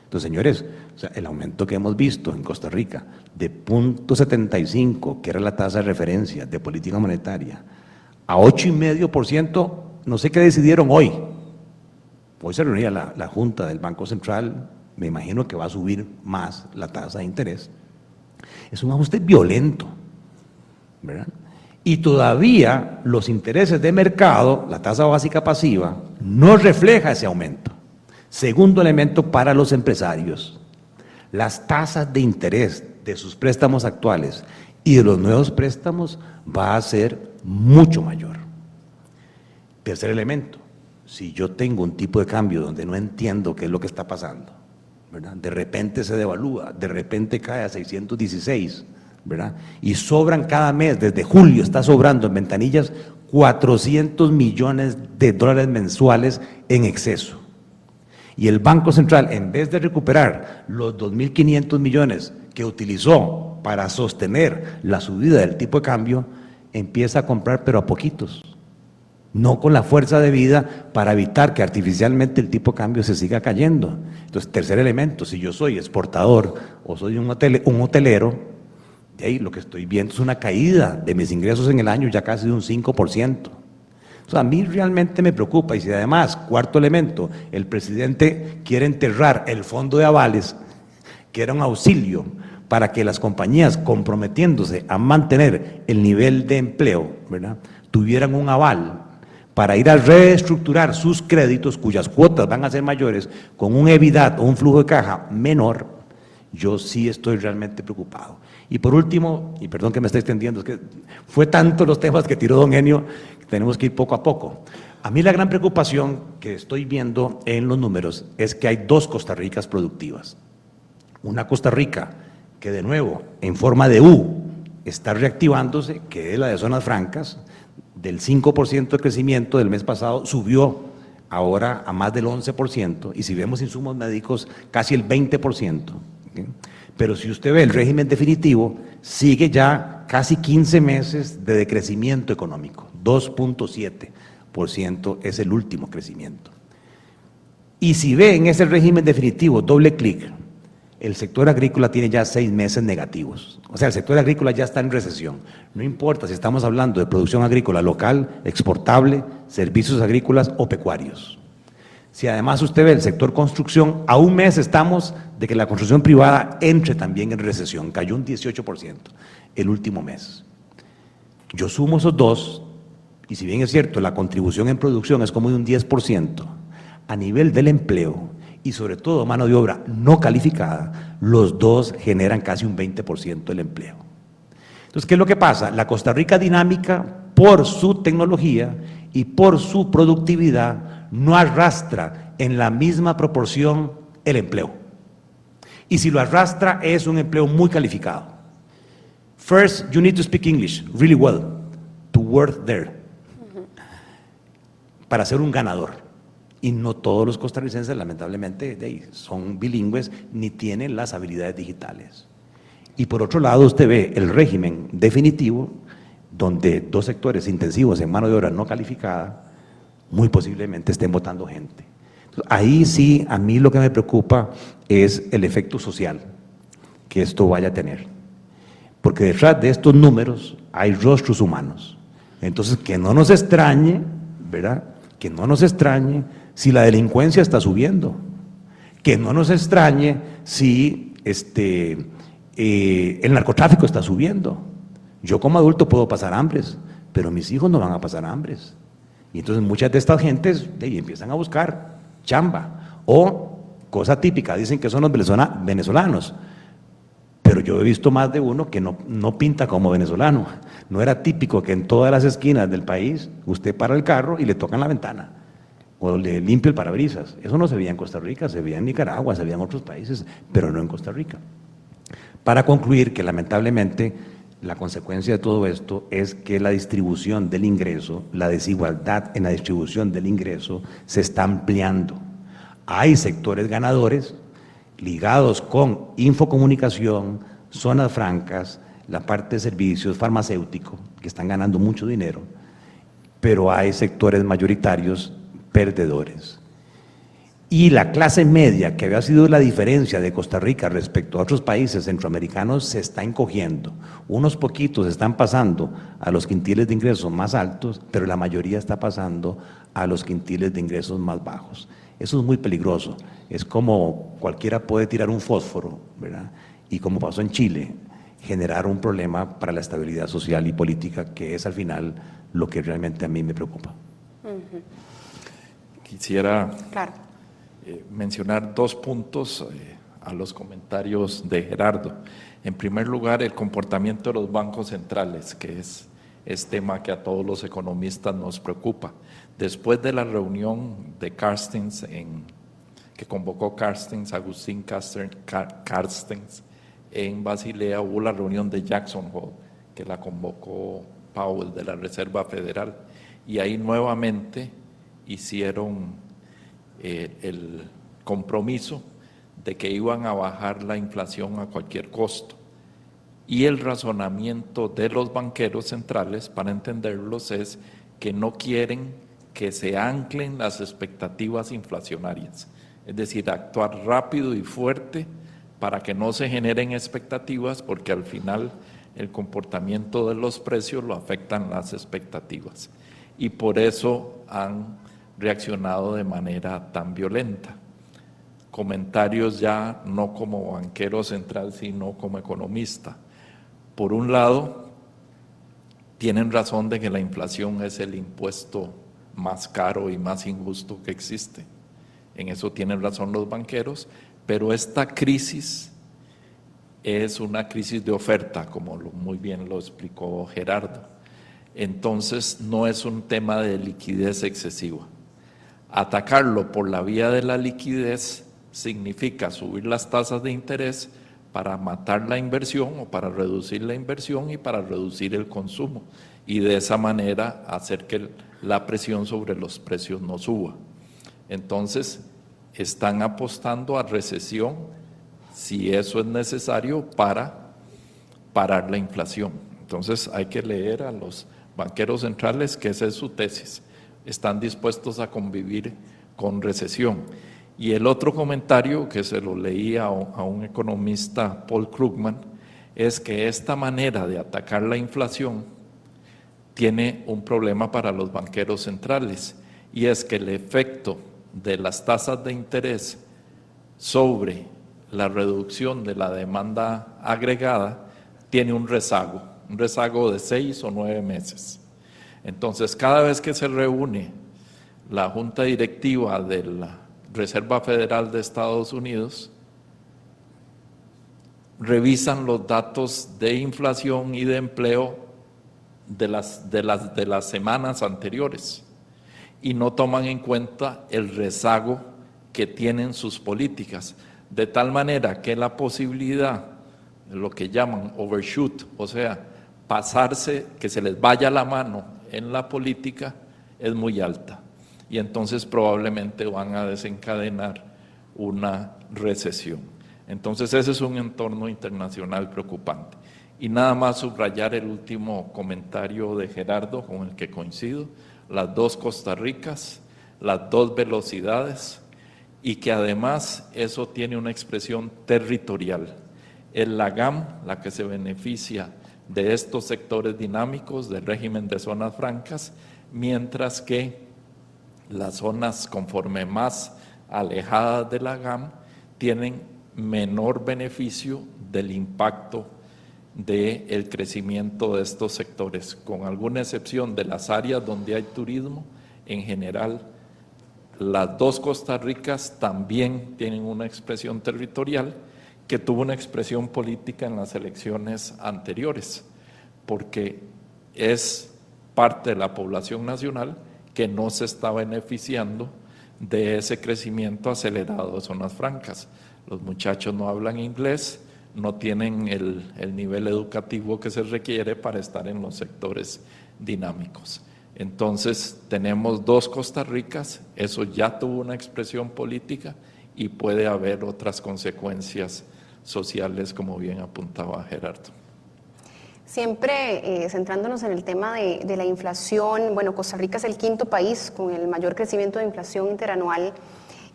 Entonces, señores, o sea, el aumento que hemos visto en Costa Rica de 0.75, que era la tasa de referencia de política monetaria, a 8,5%, no sé qué decidieron hoy. Hoy se reunía la Junta del Banco Central, me imagino que va a subir más la tasa de interés. Es un ajuste violento, ¿verdad? Y todavía los intereses de mercado, la tasa básica pasiva, no refleja ese aumento. Segundo elemento para los empresarios, las tasas de interés de sus préstamos actuales y de los nuevos préstamos va a ser mucho mayor. Tercer elemento, si yo tengo un tipo de cambio donde no entiendo qué es lo que está pasando, ¿verdad? De repente se devalúa, de repente cae a 616, ¿verdad? Y sobran cada mes, desde julio está sobrando en ventanillas 400 millones de dólares mensuales en exceso. Y el Banco Central, en vez de recuperar los 2.500 millones que utilizó para sostener la subida del tipo de cambio, empieza a comprar pero a poquitos, no con la fuerza de vida para evitar que artificialmente el tipo de cambio se siga cayendo. Entonces, tercer elemento, si yo soy exportador o soy un hotelero, Y ahí lo que estoy viendo es una caída de mis ingresos en el año ya casi de un 5%. O sea, a mí realmente me preocupa, y si además, cuarto elemento, el presidente quiere enterrar el fondo de avales, que era un auxilio para que las compañías, comprometiéndose a mantener el nivel de empleo, ¿verdad?, tuvieran un aval para ir a reestructurar sus créditos, cuyas cuotas van a ser mayores, con un EBITDA o un flujo de caja menor, yo sí estoy realmente preocupado. Y por último, y perdón que me esté extendiendo, es que fue tanto los temas que tiró don Enio, que tenemos que ir poco a poco. A mí la gran preocupación que estoy viendo en los números es que hay dos Costa Ricas productivas. Una Costa Rica que de nuevo, en forma de U, está reactivándose, que es la de zonas francas, del 5% de crecimiento del mes pasado, subió ahora a más del 11%, y si vemos insumos médicos, casi el 20%. ¿Okay? Pero si usted ve el régimen definitivo, sigue ya casi 15 meses de decrecimiento económico, 2.7% es el último crecimiento. Y si ve en ese régimen definitivo, doble clic, el sector agrícola tiene ya 6 meses negativos. O sea, el sector agrícola ya está en recesión. No importa si estamos hablando de producción agrícola local, exportable, servicios agrícolas o pecuarios. Si además usted ve el sector construcción, a un mes estamos de que la construcción privada entre también en recesión, cayó un 18% el último mes. Yo sumo esos dos, y si bien es cierto, la contribución en producción es como de un 10%, a nivel del empleo, y sobre todo mano de obra no calificada, los dos generan casi un 20% del empleo. Entonces, ¿qué es lo que pasa? La Costa Rica dinámica, por su tecnología y por su productividad, no arrastra en la misma proporción el empleo. Y si lo arrastra, es un empleo muy calificado. First, you need to speak English really well to work there, para ser un ganador. Y no todos los costarricenses, lamentablemente, son bilingües ni tienen las habilidades digitales. Y por otro lado, usted ve el régimen definitivo, donde dos sectores intensivos en mano de obra no calificada, muy posiblemente estén votando gente. Entonces, ahí sí, a mí lo que me preocupa es el efecto social que esto vaya a tener. Porque detrás de estos números hay rostros humanos. Entonces, que no nos extrañe, ¿verdad?, que no nos extrañe si la delincuencia está subiendo, que no nos extrañe si el narcotráfico está subiendo. Yo como adulto puedo pasar hambres, pero mis hijos no van a pasar hambres. Y entonces muchas de estas gentes empiezan a buscar chamba, o cosa típica, dicen que son los venezolanos, pero yo he visto más de uno que no pinta como venezolano. No era típico que en todas las esquinas del país usted para el carro y le tocan la ventana o le limpia el parabrisas. Eso no se veía en Costa Rica, se veía en Nicaragua, se veía en otros países, pero no en Costa Rica. Para concluir que lamentablemente la consecuencia de todo esto es que la distribución del ingreso, la desigualdad en la distribución del ingreso se está ampliando. Hay sectores ganadores ligados con infocomunicación, zonas francas, la parte de servicios, farmacéutico, que están ganando mucho dinero, pero hay sectores mayoritarios perdedores. Y la clase media, que había sido la diferencia de Costa Rica respecto a otros países centroamericanos, se está encogiendo. Unos poquitos están pasando a los quintiles de ingresos más altos, pero la mayoría está pasando a los quintiles de ingresos más bajos. Eso es muy peligroso. Es como cualquiera puede tirar un fósforo, ¿verdad? Y como pasó en Chile, generar un problema para la estabilidad social y política, que es al final lo que realmente a mí me preocupa. Quisiera mencionar 2 puntos a los comentarios de Gerardo. En primer lugar, el comportamiento de los bancos centrales, que es tema que a todos los economistas nos preocupa. Después de la reunión de Carstens, que convocó Agustín Carstens, en Basilea, hubo la reunión de Jackson Hole, que la convocó Powell de la Reserva Federal, y ahí nuevamente hicieron el compromiso de que iban a bajar la inflación a cualquier costo. Y el razonamiento de los banqueros centrales, para entenderlos, es que no quieren que se anclen las expectativas inflacionarias, es decir, actuar rápido y fuerte para que no se generen expectativas, porque al final el comportamiento de los precios lo afectan las expectativas y por eso han reaccionado de manera tan violenta. Comentarios ya no como banquero central, sino como economista. Por un lado, tienen razón de que la inflación es el impuesto más caro y más injusto que existe. En eso tienen razón los banqueros, pero esta crisis es una crisis de oferta, como muy bien lo explicó Gerardo. Entonces, no es un tema de liquidez excesiva. Atacarlo por la vía de la liquidez significa subir las tasas de interés para matar la inversión o para reducir la inversión y para reducir el consumo y de esa manera hacer que la presión sobre los precios no suba. Entonces, están apostando a recesión si eso es necesario para parar la inflación. Entonces, hay que leer a los banqueros centrales que esa es su tesis. Están dispuestos a convivir con recesión. Y el otro comentario que se lo leí a un economista, Paul Krugman, es que esta manera de atacar la inflación tiene un problema para los banqueros centrales y es que el efecto de las tasas de interés sobre la reducción de la demanda agregada tiene un rezago de 6 o 9 meses. Entonces, cada vez que se reúne la Junta Directiva de la Reserva Federal de Estados Unidos, revisan los datos de inflación y de empleo de las semanas anteriores y no toman en cuenta el rezago que tienen sus políticas, de tal manera que la posibilidad de lo que llaman overshoot, o sea, pasarse, que se les vaya la mano en la política, es muy alta. Y entonces probablemente van a desencadenar una recesión. Entonces ese es un entorno internacional preocupante. Y nada más subrayar el último comentario de Gerardo con el que coincido, las dos Costa Ricas, las dos velocidades y que además eso tiene una expresión territorial. Es la GAM la que se beneficia de estos sectores dinámicos del régimen de zonas francas, mientras que las zonas conforme más alejadas de la GAM tienen menor beneficio del impacto del crecimiento de estos sectores, con alguna excepción de las áreas donde hay turismo. En general, las dos Costa Ricas también tienen una expresión territorial que tuvo una expresión política en las elecciones anteriores, porque es parte de la población nacional que no se está beneficiando de ese crecimiento acelerado de zonas francas. Los muchachos no hablan inglés, no tienen el nivel educativo que se requiere para estar en los sectores dinámicos. Entonces, tenemos dos Costa Ricas, eso ya tuvo una expresión política y puede haber otras consecuencias sociales, como bien apuntaba Gerardo. Siempre centrándonos en el tema de la inflación, bueno, Costa Rica es el quinto país con el mayor crecimiento de inflación interanual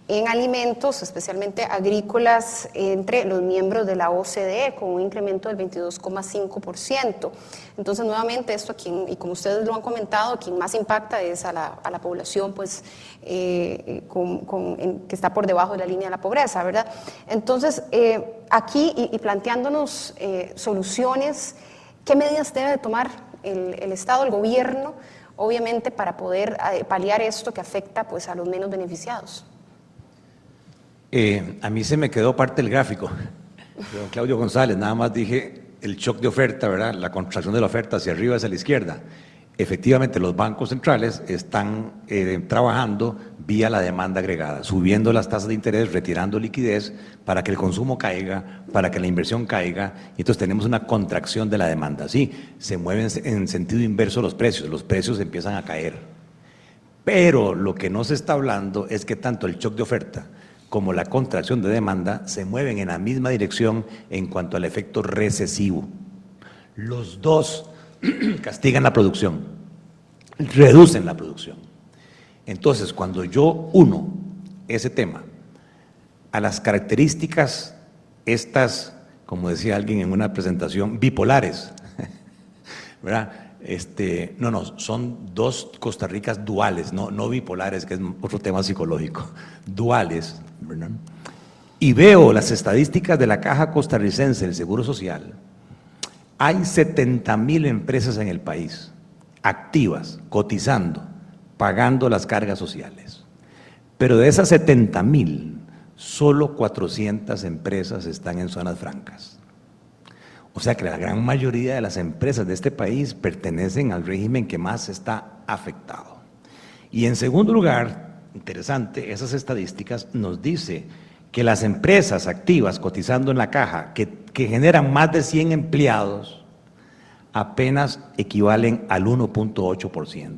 en alimentos, especialmente agrícolas, entre los miembros de la OCDE, con un incremento del 22,5%. Entonces, nuevamente, esto y como ustedes lo han comentado, quien más impacta es a la población pues, que está por debajo de la línea de la pobreza, ¿verdad? Entonces, aquí y planteándonos soluciones, ¿qué medidas debe tomar el Estado, el gobierno, obviamente, para poder paliar esto que afecta pues, a los menos beneficiados? A mí se me quedó parte del gráfico de don Claudio González, nada más dije el shock de oferta, ¿verdad? La contracción de la oferta hacia arriba, hacia la izquierda. Efectivamente, los bancos centrales están trabajando vía la demanda agregada, subiendo las tasas de interés, retirando liquidez para que el consumo caiga, para que la inversión caiga, y entonces tenemos una contracción de la demanda. Sí, se mueven en sentido inverso los precios empiezan a caer. Pero lo que no se está hablando es que tanto el shock de oferta como la contracción de demanda se mueven en la misma dirección en cuanto al efecto recesivo. Los dos castigan la producción, reducen la producción. Entonces, cuando yo uno ese tema a las características estas, como decía alguien en una presentación, bipolares ¿verdad? No, son dos Costa Ricas duales, no bipolares, que es otro tema psicológico, duales, ¿verdad? Y veo las estadísticas de la Caja Costarricense del Seguro Social. Hay 70,000 empresas en el país, activas, cotizando, pagando las cargas sociales. Pero de esas 70,000, solo 400 empresas están en zonas francas. O sea que la gran mayoría de las empresas de este país pertenecen al régimen que más está afectado. Y en segundo lugar, interesante, esas estadísticas nos dice que las empresas activas cotizando en la caja, que generan más de 100 empleados, apenas equivalen al 1.8%.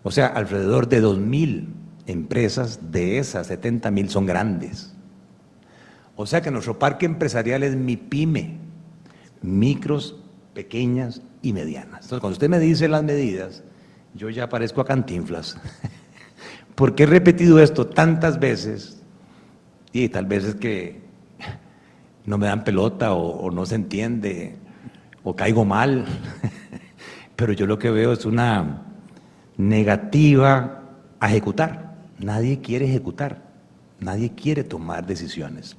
O sea, alrededor de 2,000 empresas de esas 70,000 son grandes. O sea que nuestro parque empresarial es MIPYME, micros, pequeñas y medianas. Entonces, cuando usted me dice las medidas, yo ya parezco a Cantinflas, porque he repetido esto tantas veces, y tal vez es que no me dan pelota o no se entiende, o caigo mal, pero yo lo que veo es una negativa a ejecutar. Nadie quiere ejecutar, nadie quiere tomar decisiones.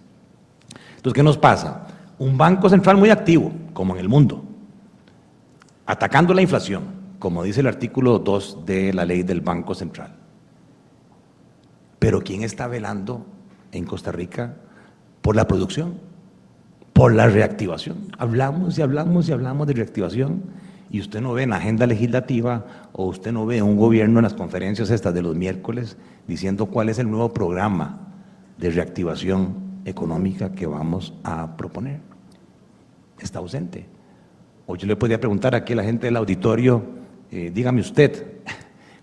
Entonces, ¿qué nos pasa? Un banco central muy activo, como en el mundo, atacando la inflación, como dice el artículo 2 de la ley del Banco Central. Pero ¿quién está velando en Costa Rica por la producción? Por la reactivación. Hablamos y hablamos y hablamos de reactivación y usted no ve en la agenda legislativa o usted no ve un gobierno en las conferencias estas de los miércoles diciendo cuál es el nuevo programa de reactivación económica que vamos a proponer. Está ausente. O yo le podría preguntar aquí a la gente del auditorio, dígame usted,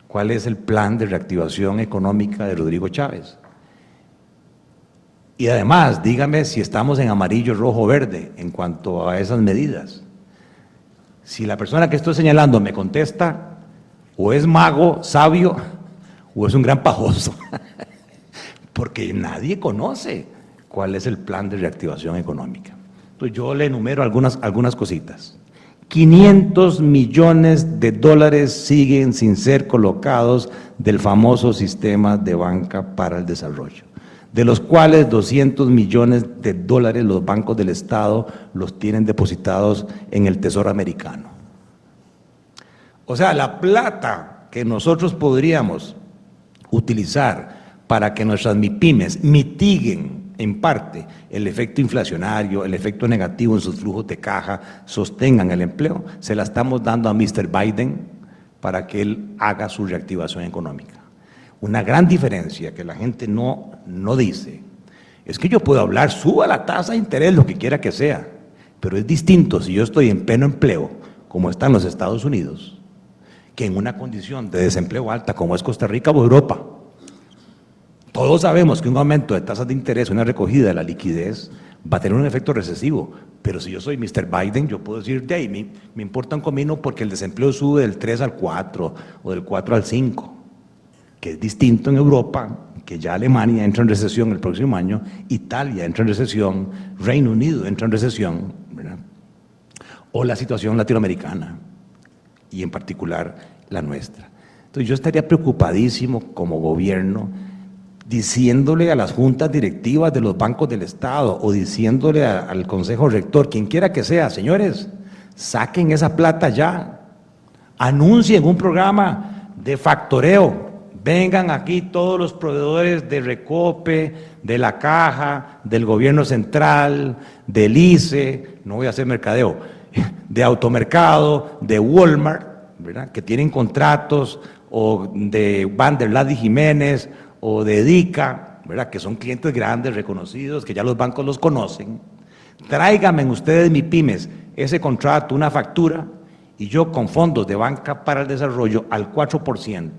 ¿cuál es el plan de reactivación económica de Rodrigo Chávez? Y además, dígame si estamos en amarillo, rojo, verde en cuanto a esas medidas. Si la persona que estoy señalando me contesta, o es mago, sabio, o es un gran pajoso, porque nadie conoce cuál es el plan de reactivación económica. Entonces yo le enumero algunas cositas. 500 millones de dólares siguen sin ser colocados del famoso sistema de banca para el desarrollo, de los cuales 200 millones de dólares los bancos del Estado los tienen depositados en el Tesoro americano. O sea, la plata que nosotros podríamos utilizar para que nuestras MIPYMES mitiguen en parte el efecto inflacionario, el efecto negativo en sus flujos de caja, sostengan el empleo, se la estamos dando a Mr. Biden para que él haga su reactivación económica. Una gran diferencia que la gente no dice es que yo puedo hablar, suba la tasa de interés, lo que quiera que sea, pero es distinto si yo estoy en pleno empleo, como está en los Estados Unidos, que en una condición de desempleo alta como es Costa Rica o Europa. Todos sabemos que un aumento de tasas de interés, una recogida de la liquidez, va a tener un efecto recesivo, pero si yo soy Mr. Biden, yo puedo decir, de ahí me importa un comino porque el desempleo sube del 3 al 4 o del 4 al 5, que es distinto en Europa, que ya Alemania entra en recesión el próximo año, Italia entra en recesión, Reino Unido entra en recesión, ¿verdad? O la situación latinoamericana, y en particular la nuestra. Entonces yo estaría preocupadísimo como gobierno diciéndole a las juntas directivas de los bancos del Estado o diciéndole al Consejo Rector, quien quiera que sea, señores, saquen esa plata ya, anuncien un programa de factoreo, vengan aquí todos los proveedores de Recope, de la Caja, del gobierno central, del ICE, no voy a hacer mercadeo, de Automercado, de Walmart, ¿verdad?, que tienen contratos, o de Vanderlade y Jiménez, o de DICA, ¿verdad?, que son clientes grandes, reconocidos, que ya los bancos los conocen. Tráiganme ustedes, MIPYMES, ese contrato, una factura, y yo con fondos de banca para el desarrollo al 4%,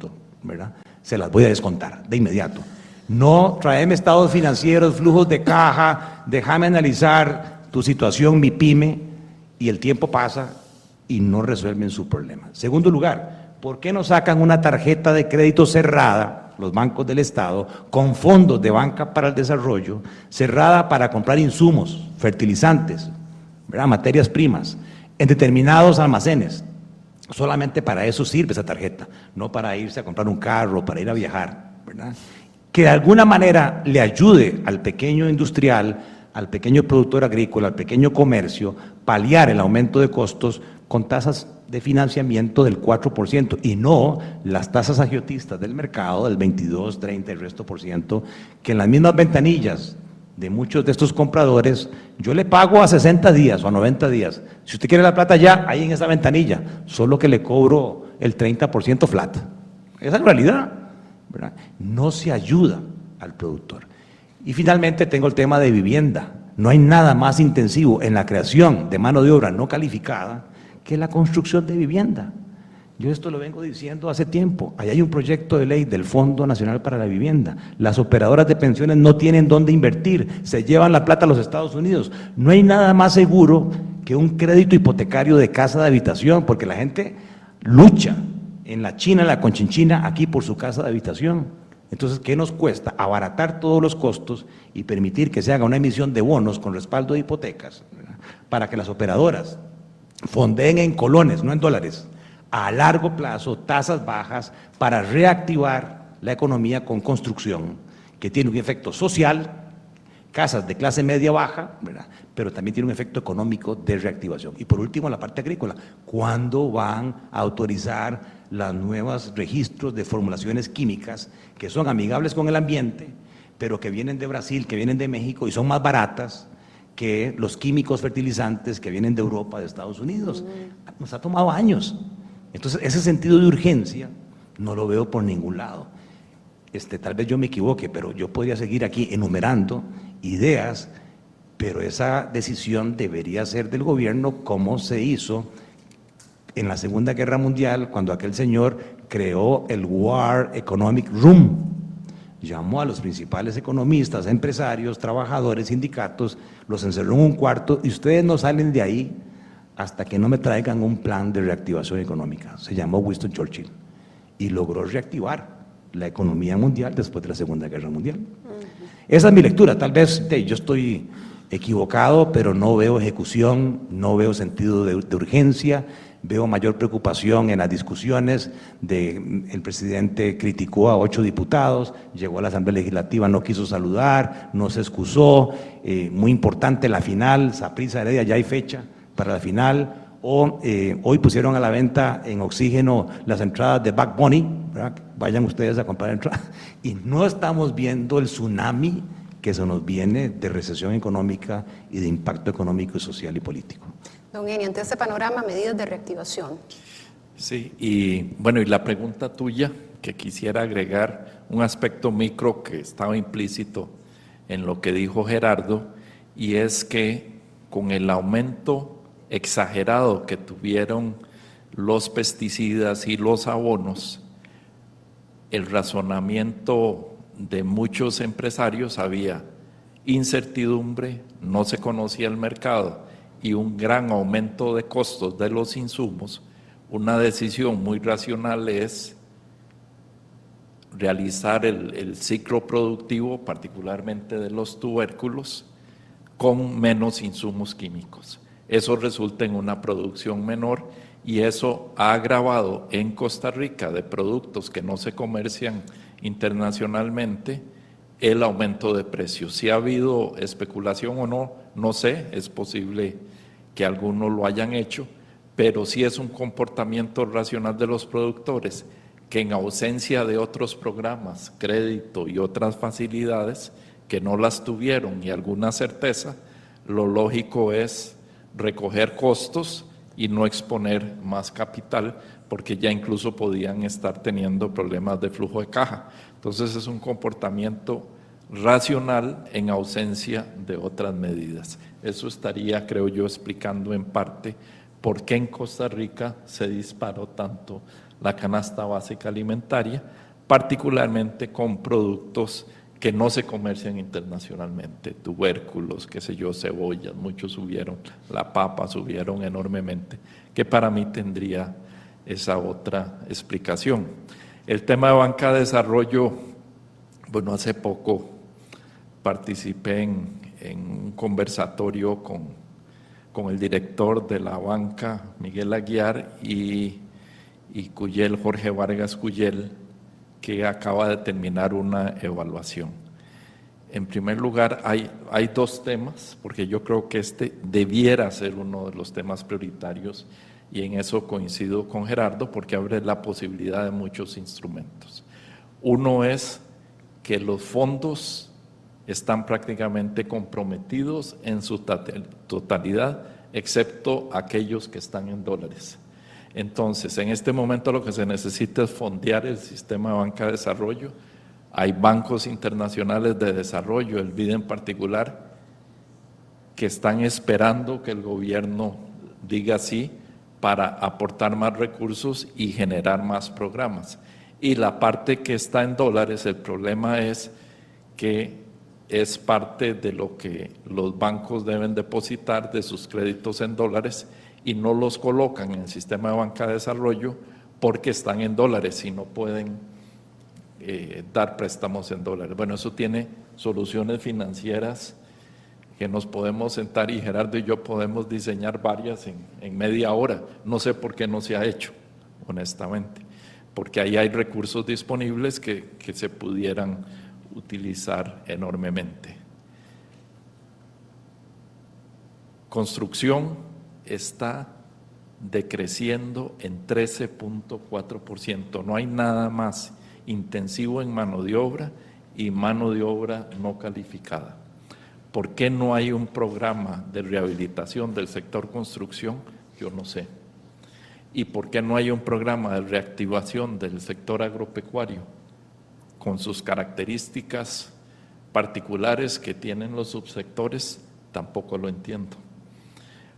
¿verdad?, se las voy a descontar de inmediato. No, tráeme estados financieros, flujos de caja, déjame analizar tu situación, MIPYME, y el tiempo pasa y no resuelven su problema. Segundo lugar, ¿por qué no sacan una tarjeta de crédito cerrada, los bancos del Estado, con fondos de banca para el desarrollo, cerrada para comprar insumos, fertilizantes, ¿verdad?, materias primas, en determinados almacenes. Solamente para eso sirve esa tarjeta, no para irse a comprar un carro, para ir a viajar, ¿verdad? Que de alguna manera le ayude al pequeño industrial, al pequeño productor agrícola, al pequeño comercio, paliar el aumento de costos con tasas de financiamiento del 4% y no las tasas agiotistas del mercado del 22, 30 y el resto por ciento, que en las mismas ventanillas de muchos de estos compradores, yo le pago a 60 días o a 90 días. Si usted quiere la plata ya, ahí en esa ventanilla, solo que le cobro el 30% flat. Esa es la realidad, ¿verdad? No se ayuda al productor. Y finalmente tengo el tema de vivienda. No hay nada más intensivo en la creación de mano de obra no calificada que la construcción de vivienda. Yo esto lo vengo diciendo hace tiempo. Ahí hay un proyecto de ley del Fondo Nacional para la Vivienda. Las operadoras de pensiones no tienen dónde invertir, se llevan la plata a los Estados Unidos. No hay nada más seguro que un crédito hipotecario de casa de habitación, porque la gente lucha en la China, en la Conchinchina, aquí por su casa de habitación. Entonces, ¿qué nos cuesta? Abaratar todos los costos y permitir que se haga una emisión de bonos con respaldo de hipotecas, ¿verdad? Para que las operadoras fondeen en colones, no en dólares, a largo plazo, tasas bajas, para reactivar la economía con construcción, que tiene un efecto social, casas de clase media baja, ¿verdad? Pero también tiene un efecto económico de reactivación. Y por último, la parte agrícola. ¿Cuándo van a autorizar los nuevos registros de formulaciones químicas que son amigables con el ambiente, pero que vienen de Brasil, que vienen de México y son más baratas que los químicos fertilizantes que vienen de Europa, de Estados Unidos? Nos ha tomado años. Entonces, ese sentido de urgencia no lo veo por ningún lado. Tal vez yo me equivoque, pero yo podría seguir aquí enumerando ideas, pero esa decisión debería ser del gobierno, como se hizo en la Segunda Guerra Mundial, cuando aquel señor creó el War Economic Room. Llamó a los principales economistas, empresarios, trabajadores, sindicatos, los encerró en un cuarto y ustedes no salen de ahí hasta que no me traigan un plan de reactivación económica. Se llamó Winston Churchill y logró reactivar la economía mundial después de la Segunda Guerra Mundial. Esa es mi lectura. Tal vez yo estoy equivocado, pero no veo ejecución, no veo sentido de urgencia, veo mayor preocupación en las discusiones. El presidente criticó a 8 diputados, llegó a la Asamblea Legislativa, no quiso saludar, no se excusó. Muy importante la final, Saprissa Heredia, ya hay fecha para la final. Hoy pusieron a la venta en Oxígeno las entradas de Bad Bunny, ¿verdad? Vayan ustedes a comprar entradas. Y no estamos viendo el tsunami que se nos viene de recesión económica y de impacto económico y social y político. Don Eni, ante este panorama, medidas de reactivación. Sí, y bueno, y la pregunta tuya, que quisiera agregar un aspecto micro que estaba implícito en lo que dijo Gerardo, y es que con el aumento exagerado que tuvieron los pesticidas y los abonos, el razonamiento de muchos empresarios había incertidumbre, no se conocía el mercado y un gran aumento de costos de los insumos. Una decisión muy racional es realizar el ciclo productivo, particularmente de los tubérculos, con menos insumos químicos. Eso resulta en una producción menor y eso ha agravado en Costa Rica de productos que no se comercian internacionalmente el aumento de precios. Si ha habido especulación o no, no sé, es posible que algunos lo hayan hecho, pero sí es un comportamiento racional de los productores que en ausencia de otros programas, crédito y otras facilidades que no las tuvieron y alguna certeza, lo lógico es recoger costos y no exponer más capital, porque ya incluso podían estar teniendo problemas de flujo de caja. Entonces es un comportamiento racional en ausencia de otras medidas. Eso estaría, creo yo, explicando en parte por qué en Costa Rica se disparó tanto la canasta básica alimentaria, particularmente con productos que no se comercian internacionalmente, tubérculos, qué sé yo, cebollas, muchos subieron, la papa subieron enormemente, que para mí tendría esa otra explicación. El tema de banca de desarrollo, bueno, hace poco participé en un conversatorio con con el director de la banca, Miguel Aguiar, y Cuyel, Jorge Vargas Cuyel, que acaba de terminar una evaluación. En primer lugar, hay dos temas, porque yo creo que este debiera ser uno de los temas prioritarios, y en eso coincido con Gerardo, porque abre la posibilidad de muchos instrumentos. Uno es que los fondos están prácticamente comprometidos en su totalidad, excepto aquellos que están en dólares. Entonces, en este momento lo que se necesita es fondear el sistema de banca de desarrollo. Hay bancos internacionales de desarrollo, el BID en particular, que están esperando que el gobierno diga sí para aportar más recursos y generar más programas. Y la parte que está en dólares, el problema es que es parte de lo que los bancos deben depositar de sus créditos en dólares y no los colocan en el sistema de banca de desarrollo porque están en dólares y no pueden dar préstamos en dólares. Bueno, eso tiene soluciones financieras que nos podemos sentar y Gerardo y yo podemos diseñar varias en media hora. No sé por qué no se ha hecho, honestamente, porque ahí hay recursos disponibles que se pudieran utilizar enormemente. Construcción está decreciendo en 13.4%. No hay nada más intensivo en mano de obra y mano de obra no calificada. ¿Por qué no hay un programa de rehabilitación del sector construcción? Yo no sé. ¿Y por qué no hay un programa de reactivación del sector agropecuario con sus características particulares que tienen los subsectores? Tampoco lo entiendo.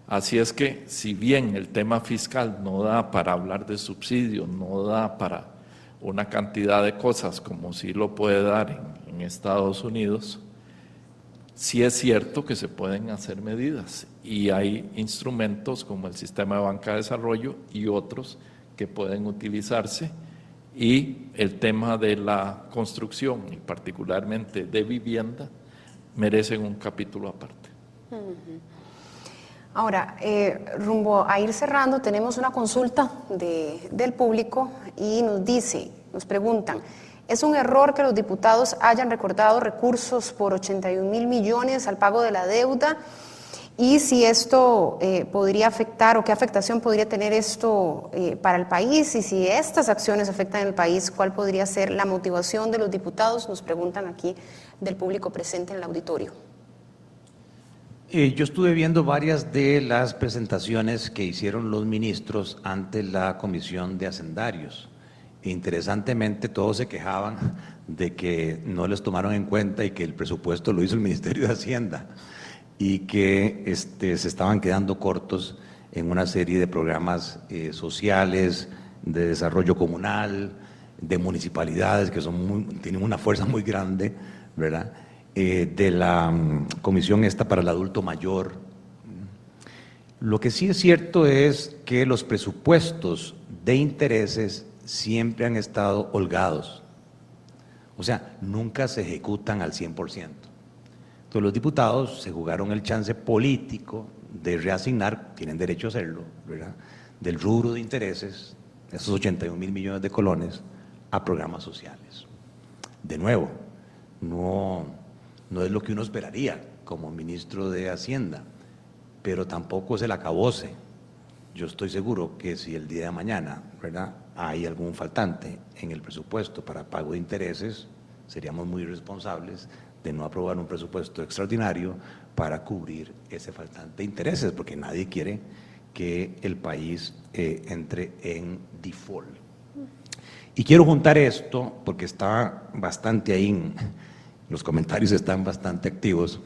Así es que, si bien el tema fiscal no da para hablar de subsidios, no da para una cantidad de cosas como sí lo puede dar en Estados Unidos, sí es cierto que se pueden hacer medidas y hay instrumentos como el sistema de banca de desarrollo y otros que pueden utilizarse, y el tema de la construcción y particularmente de vivienda merecen un capítulo aparte. Ahora, rumbo a ir cerrando, tenemos una consulta del público y nos preguntan, ¿es un error que los diputados hayan recortado recursos por 81.000 millones al pago de la deuda? Y si esto podría afectar o qué afectación podría tener esto para el país, y si estas acciones afectan el país, ¿cuál podría ser la motivación de los diputados? Nos preguntan aquí del público presente en el auditorio. Yo estuve viendo varias de las presentaciones que hicieron los ministros ante la Comisión de Hacendarios. Interesantemente, todos se quejaban de que no les tomaron en cuenta y que el presupuesto lo hizo el Ministerio de Hacienda y que se estaban quedando cortos en una serie de programas sociales, de desarrollo comunal, de municipalidades que tienen una fuerza muy grande, ¿verdad? De la comisión esta para el adulto mayor. Lo que sí es cierto es que los presupuestos de intereses siempre han estado holgados, o sea, nunca se ejecutan al 100%. Entonces los diputados se jugaron el chance político de reasignar, tienen derecho a hacerlo, ¿verdad?, del rubro de intereses, esos 81.000 millones de colones, a programas sociales. De nuevo, no es lo que uno esperaría como ministro de Hacienda, pero tampoco es el acabose. Yo estoy seguro que si el día de mañana, ¿verdad?, hay algún faltante en el presupuesto para pago de intereses, seríamos muy responsables de no aprobar un presupuesto extraordinario para cubrir ese faltante de intereses, porque nadie quiere que el país entre en default. Y quiero juntar esto, porque está bastante ahí, los comentarios están bastante activos.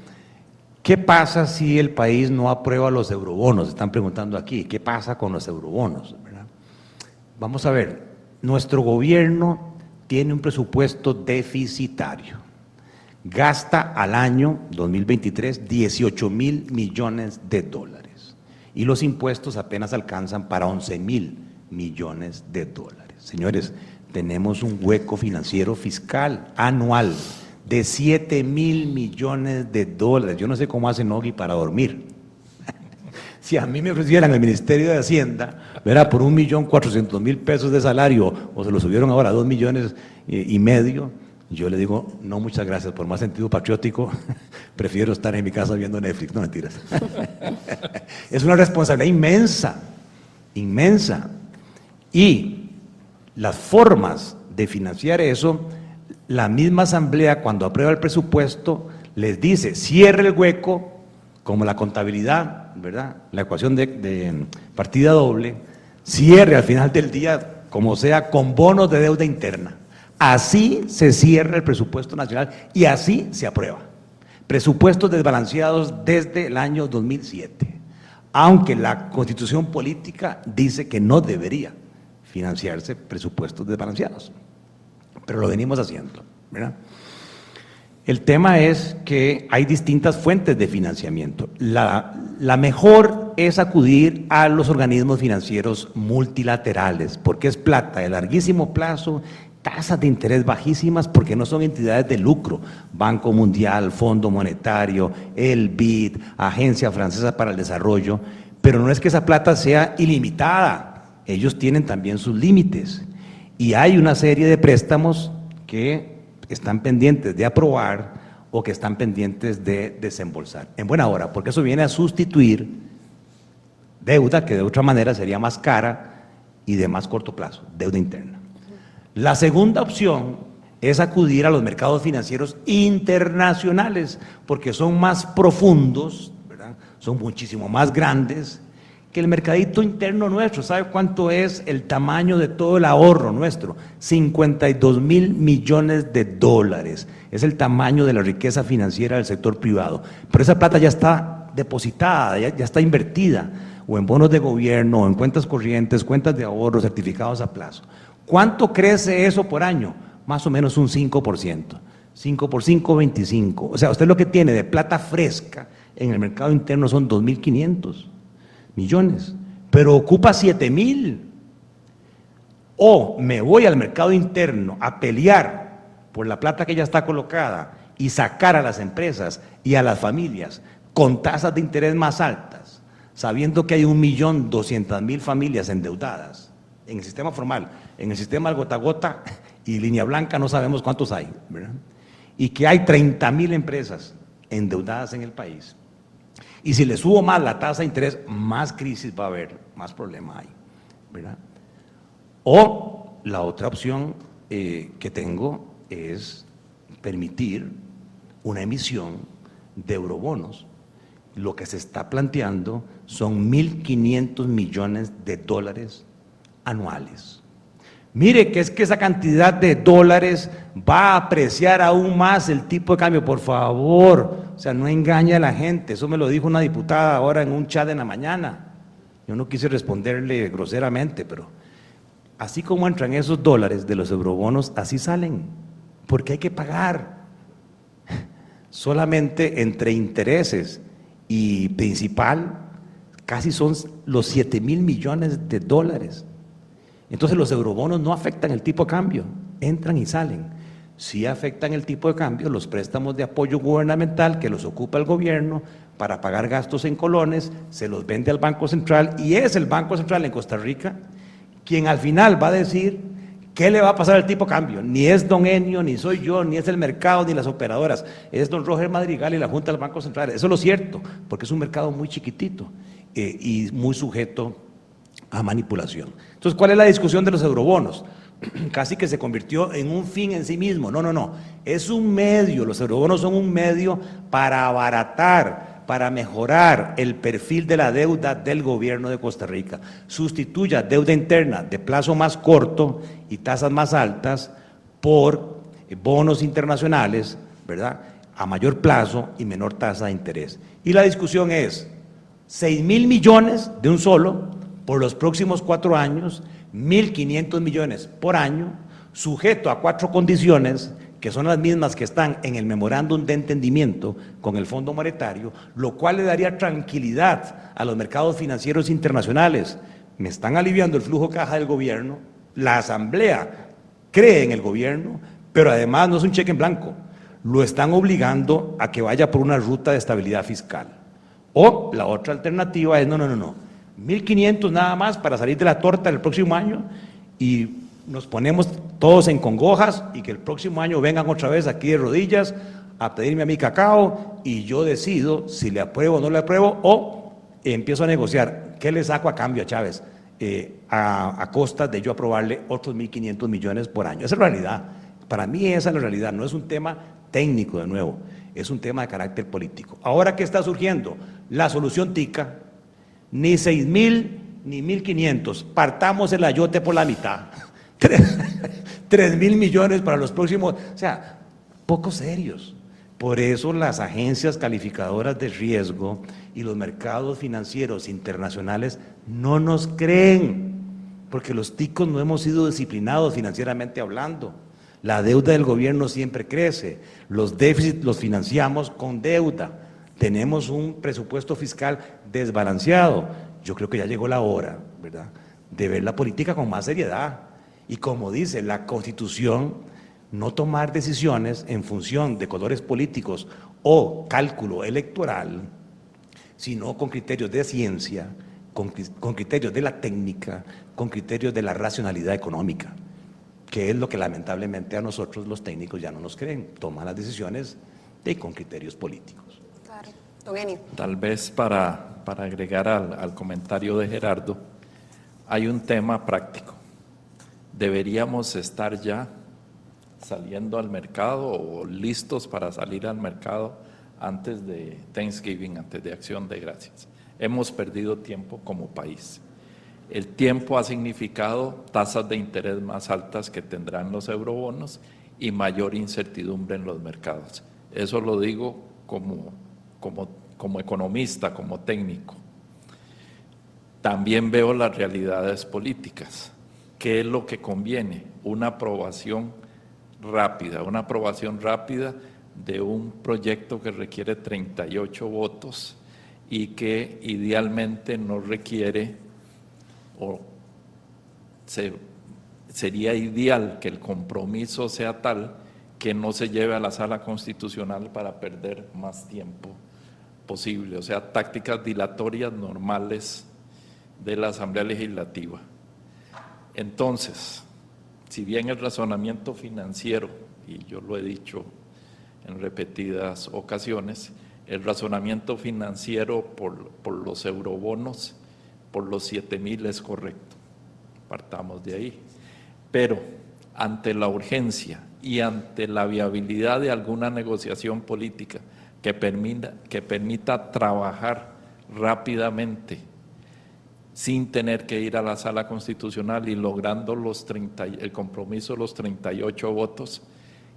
¿Qué pasa si el país no aprueba los eurobonos? Están preguntando aquí, ¿qué pasa con los eurobonos? ¿Verdad? Vamos a ver, nuestro gobierno tiene un presupuesto deficitario. Gasta al año 2023 18.000 millones de dólares y los impuestos apenas alcanzan para 11.000 millones de dólares. Señores, tenemos un hueco financiero fiscal anual de 7.000 millones de dólares. Yo no sé cómo hace Nogui para dormir. Si a mí me ofrecieran el Ministerio de Hacienda, ¿verdad?, por 1.400.000 pesos de salario, o se lo subieron ahora a 2,5 millones, yo le digo, no, muchas gracias, por más sentido patriótico, prefiero estar en mi casa viendo Netflix, no mentiras. Es una responsabilidad inmensa, inmensa. Y las formas de financiar eso, la misma Asamblea, cuando aprueba el presupuesto, les dice, cierre el hueco, como la contabilidad, ¿verdad?, la ecuación de partida doble, cierre al final del día, como sea, con bonos de deuda interna. Así se cierra el presupuesto nacional y así se aprueba. Presupuestos desbalanceados desde el año 2007, aunque la Constitución política dice que no debería financiarse presupuestos desbalanceados, pero lo venimos haciendo, ¿verdad? El tema es que hay distintas fuentes de financiamiento. La mejor es acudir a los organismos financieros multilaterales, porque es plata de larguísimo plazo, tasas de interés bajísimas, porque no son entidades de lucro. Banco Mundial, Fondo Monetario, el BID, Agencia Francesa para el Desarrollo, pero no es que esa plata sea ilimitada, ellos tienen también sus límites. Y hay una serie de préstamos que están pendientes de aprobar o que están pendientes de desembolsar. En buena hora, porque eso viene a sustituir deuda que de otra manera sería más cara y de más corto plazo, deuda interna. La segunda opción es acudir a los mercados financieros internacionales, porque son más profundos, ¿verdad?, son muchísimo más grandes que el mercadito interno nuestro. ¿Sabe cuánto es el tamaño de todo el ahorro nuestro? 52,000 millones de dólares. Es el tamaño de la riqueza financiera del sector privado. Pero esa plata ya está depositada, ya está invertida, o en bonos de gobierno, o en cuentas corrientes, cuentas de ahorro, certificados a plazo. ¿Cuánto crece eso por año? Más o menos un 5%. 5 por 5, 25. O sea, usted lo que tiene de plata fresca en el mercado interno son 2.500 millones, pero ocupa 7,000. O me voy al mercado interno a pelear por la plata que ya está colocada y sacar a las empresas y a las familias con tasas de interés más altas, sabiendo que hay 1.200.000 familias endeudadas en el sistema formal, en el sistema al gota a gota y línea blanca no sabemos cuántos hay, ¿verdad?, y que hay 30,000 empresas endeudadas en el país. Y si le subo más la tasa de interés, más crisis va a haber, más problema hay, ¿verdad? O la otra opción que tengo es permitir una emisión de eurobonos. Lo que se está planteando son 1.500 millones de dólares anuales. Mire que es que esa cantidad de dólares va a apreciar aún más el tipo de cambio, por favor, o sea, no engañe a la gente. Eso me lo dijo una diputada ahora en un chat en la mañana. Yo no quise responderle groseramente, pero así como entran esos dólares de los eurobonos, así salen, porque hay que pagar. Solamente entre intereses y principal, casi son los 7,000 millones de dólares. Entonces los eurobonos no afectan el tipo de cambio, entran y salen. Sí afectan el tipo de cambio los préstamos de apoyo gubernamental que los ocupa el gobierno para pagar gastos en colones, se los vende al Banco Central y es el Banco Central en Costa Rica quien al final va a decir qué le va a pasar al tipo de cambio. Ni es don Enio, ni soy yo, ni es el mercado, ni las operadoras, es don Roger Madrigal y la Junta del Banco Central. Eso es lo cierto, porque es un mercado muy chiquitito y muy sujeto a manipulación. Entonces, ¿cuál es la discusión de los eurobonos? Casi que se convirtió en un fin en sí mismo. No, es un medio, los eurobonos son un medio para abaratar, para mejorar el perfil de la deuda del gobierno de Costa Rica. Sustituya deuda interna de plazo más corto y tasas más altas por bonos internacionales, ¿verdad?, a mayor plazo y menor tasa de interés. Y la discusión es 6,000 millones de un solo por los próximos 4 años, 1.500 millones por año, sujeto a 4 condiciones que son las mismas que están en el memorándum de entendimiento con el Fondo Monetario, lo cual le daría tranquilidad a los mercados financieros internacionales. Me están aliviando el flujo caja del gobierno, la Asamblea cree en el gobierno, pero además no es un cheque en blanco, lo están obligando a que vaya por una ruta de estabilidad fiscal. O la otra alternativa es, no, 1.500 nada más para salir de la torta el próximo año y nos ponemos todos en congojas y que el próximo año vengan otra vez aquí de rodillas a pedirme a mi cacao y yo decido si le apruebo o no le apruebo o empiezo a negociar qué le saco a cambio a Chávez a costa de yo aprobarle otros 1.500 millones por año. Esa es la realidad. Para mí esa es la realidad, no es un tema técnico de nuevo, es un tema de carácter político. Ahora, ¿qué está surgiendo? La solución tica, ni 6.000 ni 1.500, partamos el ayote por la mitad, 3.000 millones para los próximos, o sea, poco serios. Por eso las agencias calificadoras de riesgo y los mercados financieros internacionales no nos creen, porque los ticos no hemos sido disciplinados financieramente hablando. La deuda del gobierno siempre crece, los déficits los financiamos con deuda, tenemos un presupuesto fiscal desbalanceado. Yo creo que ya llegó la hora, ¿verdad?, de ver la política con más seriedad y, como dice la Constitución, no tomar decisiones en función de colores políticos o cálculo electoral, sino con criterios de ciencia, con criterios de la técnica, con criterios de la racionalidad económica, que es lo que lamentablemente a nosotros los técnicos ya no nos creen, toman las decisiones con criterios políticos. Claro. Don Eni. Tal vez para agregar al comentario de Gerardo, hay un tema práctico. Deberíamos estar ya saliendo al mercado o listos para salir al mercado antes de Thanksgiving, antes de Acción de Gracias. Hemos perdido tiempo como país. El tiempo ha significado tasas de interés más altas que tendrán los eurobonos y mayor incertidumbre en los mercados. Eso lo digo como economista, como técnico. También veo las realidades políticas. ¿Qué es lo que conviene? Una aprobación rápida de un proyecto que requiere 38 votos y que idealmente no requiere, o sería ideal que el compromiso sea tal que no se lleve a la Sala Constitucional para perder más tiempo posible, o sea, tácticas dilatorias normales de la Asamblea Legislativa. Entonces, si bien el razonamiento financiero, y yo lo he dicho en repetidas ocasiones, el razonamiento financiero por los eurobonos, por los 7.000 es correcto, partamos de ahí, pero ante la urgencia y ante la viabilidad de alguna negociación política que permita trabajar rápidamente sin tener que ir a la Sala Constitucional y logrando el compromiso de los 38 votos,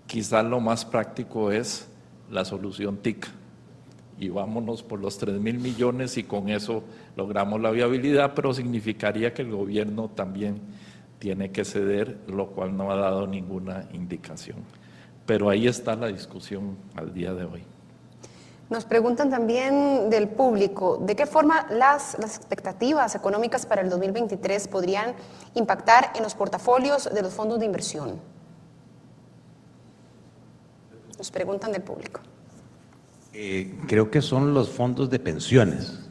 quizás lo más práctico es la solución TIC. Y vámonos por los 3.000 millones y con eso logramos la viabilidad, pero significaría que el gobierno también tiene que ceder, lo cual no ha dado ninguna indicación. Pero ahí está la discusión al día de hoy. Nos preguntan también del público, ¿de qué forma las expectativas económicas para el 2023 podrían impactar en los portafolios de los fondos de inversión? Nos preguntan del público. Creo que son los fondos de pensiones.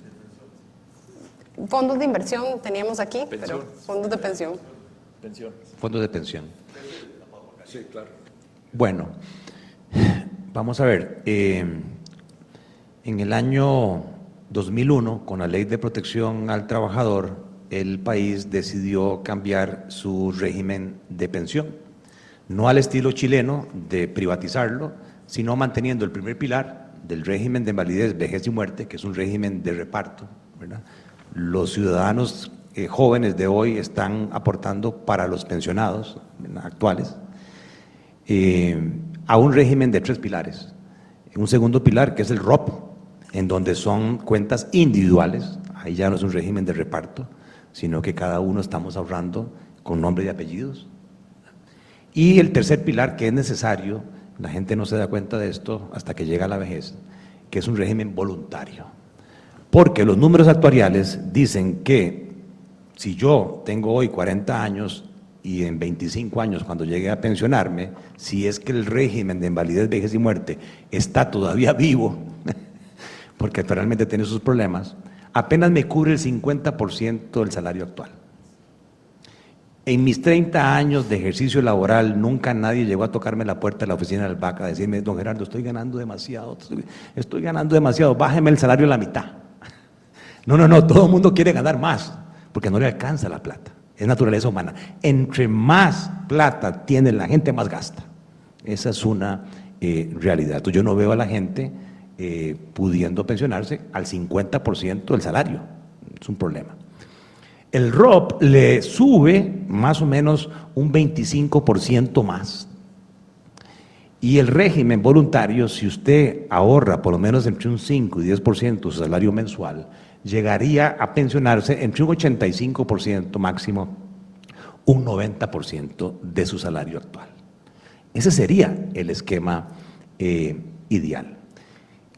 Fondos de inversión teníamos aquí, Pensión. pero fondos de pensión. Pensiones. Fondos de pensión. Sí, claro. Bueno, vamos a ver. En el año 2001, con la Ley de Protección al Trabajador, el país decidió cambiar su régimen de pensión, no al estilo chileno de privatizarlo, sino manteniendo el primer pilar del régimen de invalidez, vejez y muerte, que es un régimen de reparto, ¿verdad? Los ciudadanos jóvenes de hoy están aportando para los pensionados, ¿verdad?, actuales, a un régimen de 3 pilares. Un segundo pilar, que es el ROP, en donde son cuentas individuales, ahí ya no es un régimen de reparto, sino que cada uno estamos ahorrando con nombre y apellidos. Y el tercer pilar, que es necesario, la gente no se da cuenta de esto hasta que llega a la vejez, que es un régimen voluntario. Porque los números actuariales dicen que si yo tengo hoy 40 años y en 25 años cuando llegue a pensionarme, si es que el régimen de invalidez, vejez y muerte está todavía vivo, porque realmente tiene sus problemas, apenas me cubre el 50% del salario actual. En mis 30 años de ejercicio laboral, nunca nadie llegó a tocarme la puerta de la oficina del BAC a decirme: don Gerardo, estoy ganando demasiado, bájeme el salario a la mitad. No, todo el mundo quiere ganar más, porque no le alcanza la plata, es naturaleza humana. Entre más plata tiene la gente, más gasta. Esa es una realidad. Entonces, yo no veo a la gente pudiendo pensionarse al 50% del salario, es un problema. El ROP le sube más o menos un 25% más. Y el régimen voluntario, si usted ahorra por lo menos entre un 5 y 10% de su salario mensual, llegaría a pensionarse entre un 85% máximo, un 90% de su salario actual. Ese sería el esquema ideal.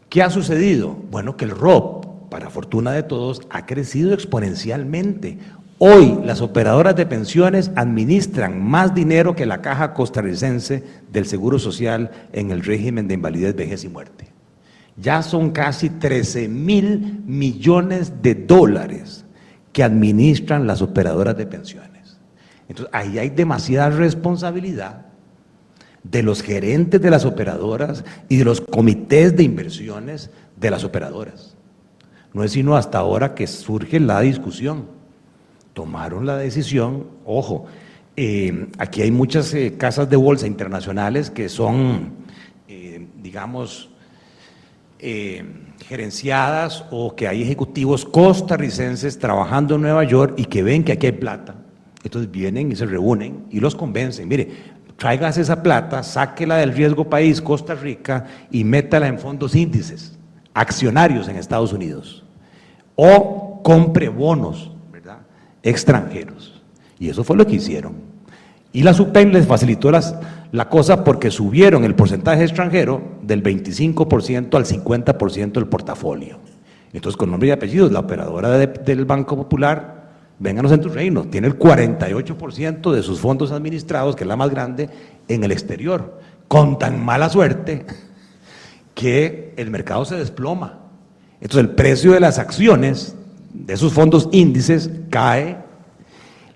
¿Qué ha sucedido? Bueno, que el ROP, para fortuna de todos, ha crecido exponencialmente. Hoy las operadoras de pensiones administran más dinero que la Caja Costarricense del Seguro Social en el régimen de invalidez, vejez y muerte. Ya son casi 13.000 millones de dólares que administran las operadoras de pensiones. Entonces, ahí hay demasiada responsabilidad de los gerentes de las operadoras y de los comités de inversiones de las operadoras. No es sino hasta ahora que surge la discusión. Tomaron la decisión, ojo, aquí hay muchas casas de bolsa internacionales que son, gerenciadas, o que hay ejecutivos costarricenses trabajando en Nueva York y que ven que aquí hay plata. Entonces vienen y se reúnen y los convencen: mire, tráigase esa plata, sáquela del riesgo país, Costa Rica, y métala en fondos índices accionarios en Estados Unidos, o compre bonos, ¿verdad?, extranjeros. Y eso fue lo que hicieron. Y la SUPEM les facilitó la cosa, porque subieron el porcentaje extranjero del 25% al 50% del portafolio. Entonces, con nombre y apellidos, la operadora del Banco Popular, vénganos en tu reino, tiene el 48% de sus fondos administrados, que es la más grande, en el exterior, con tan mala suerte que el mercado se desploma. Entonces, el precio de las acciones de esos fondos índices cae,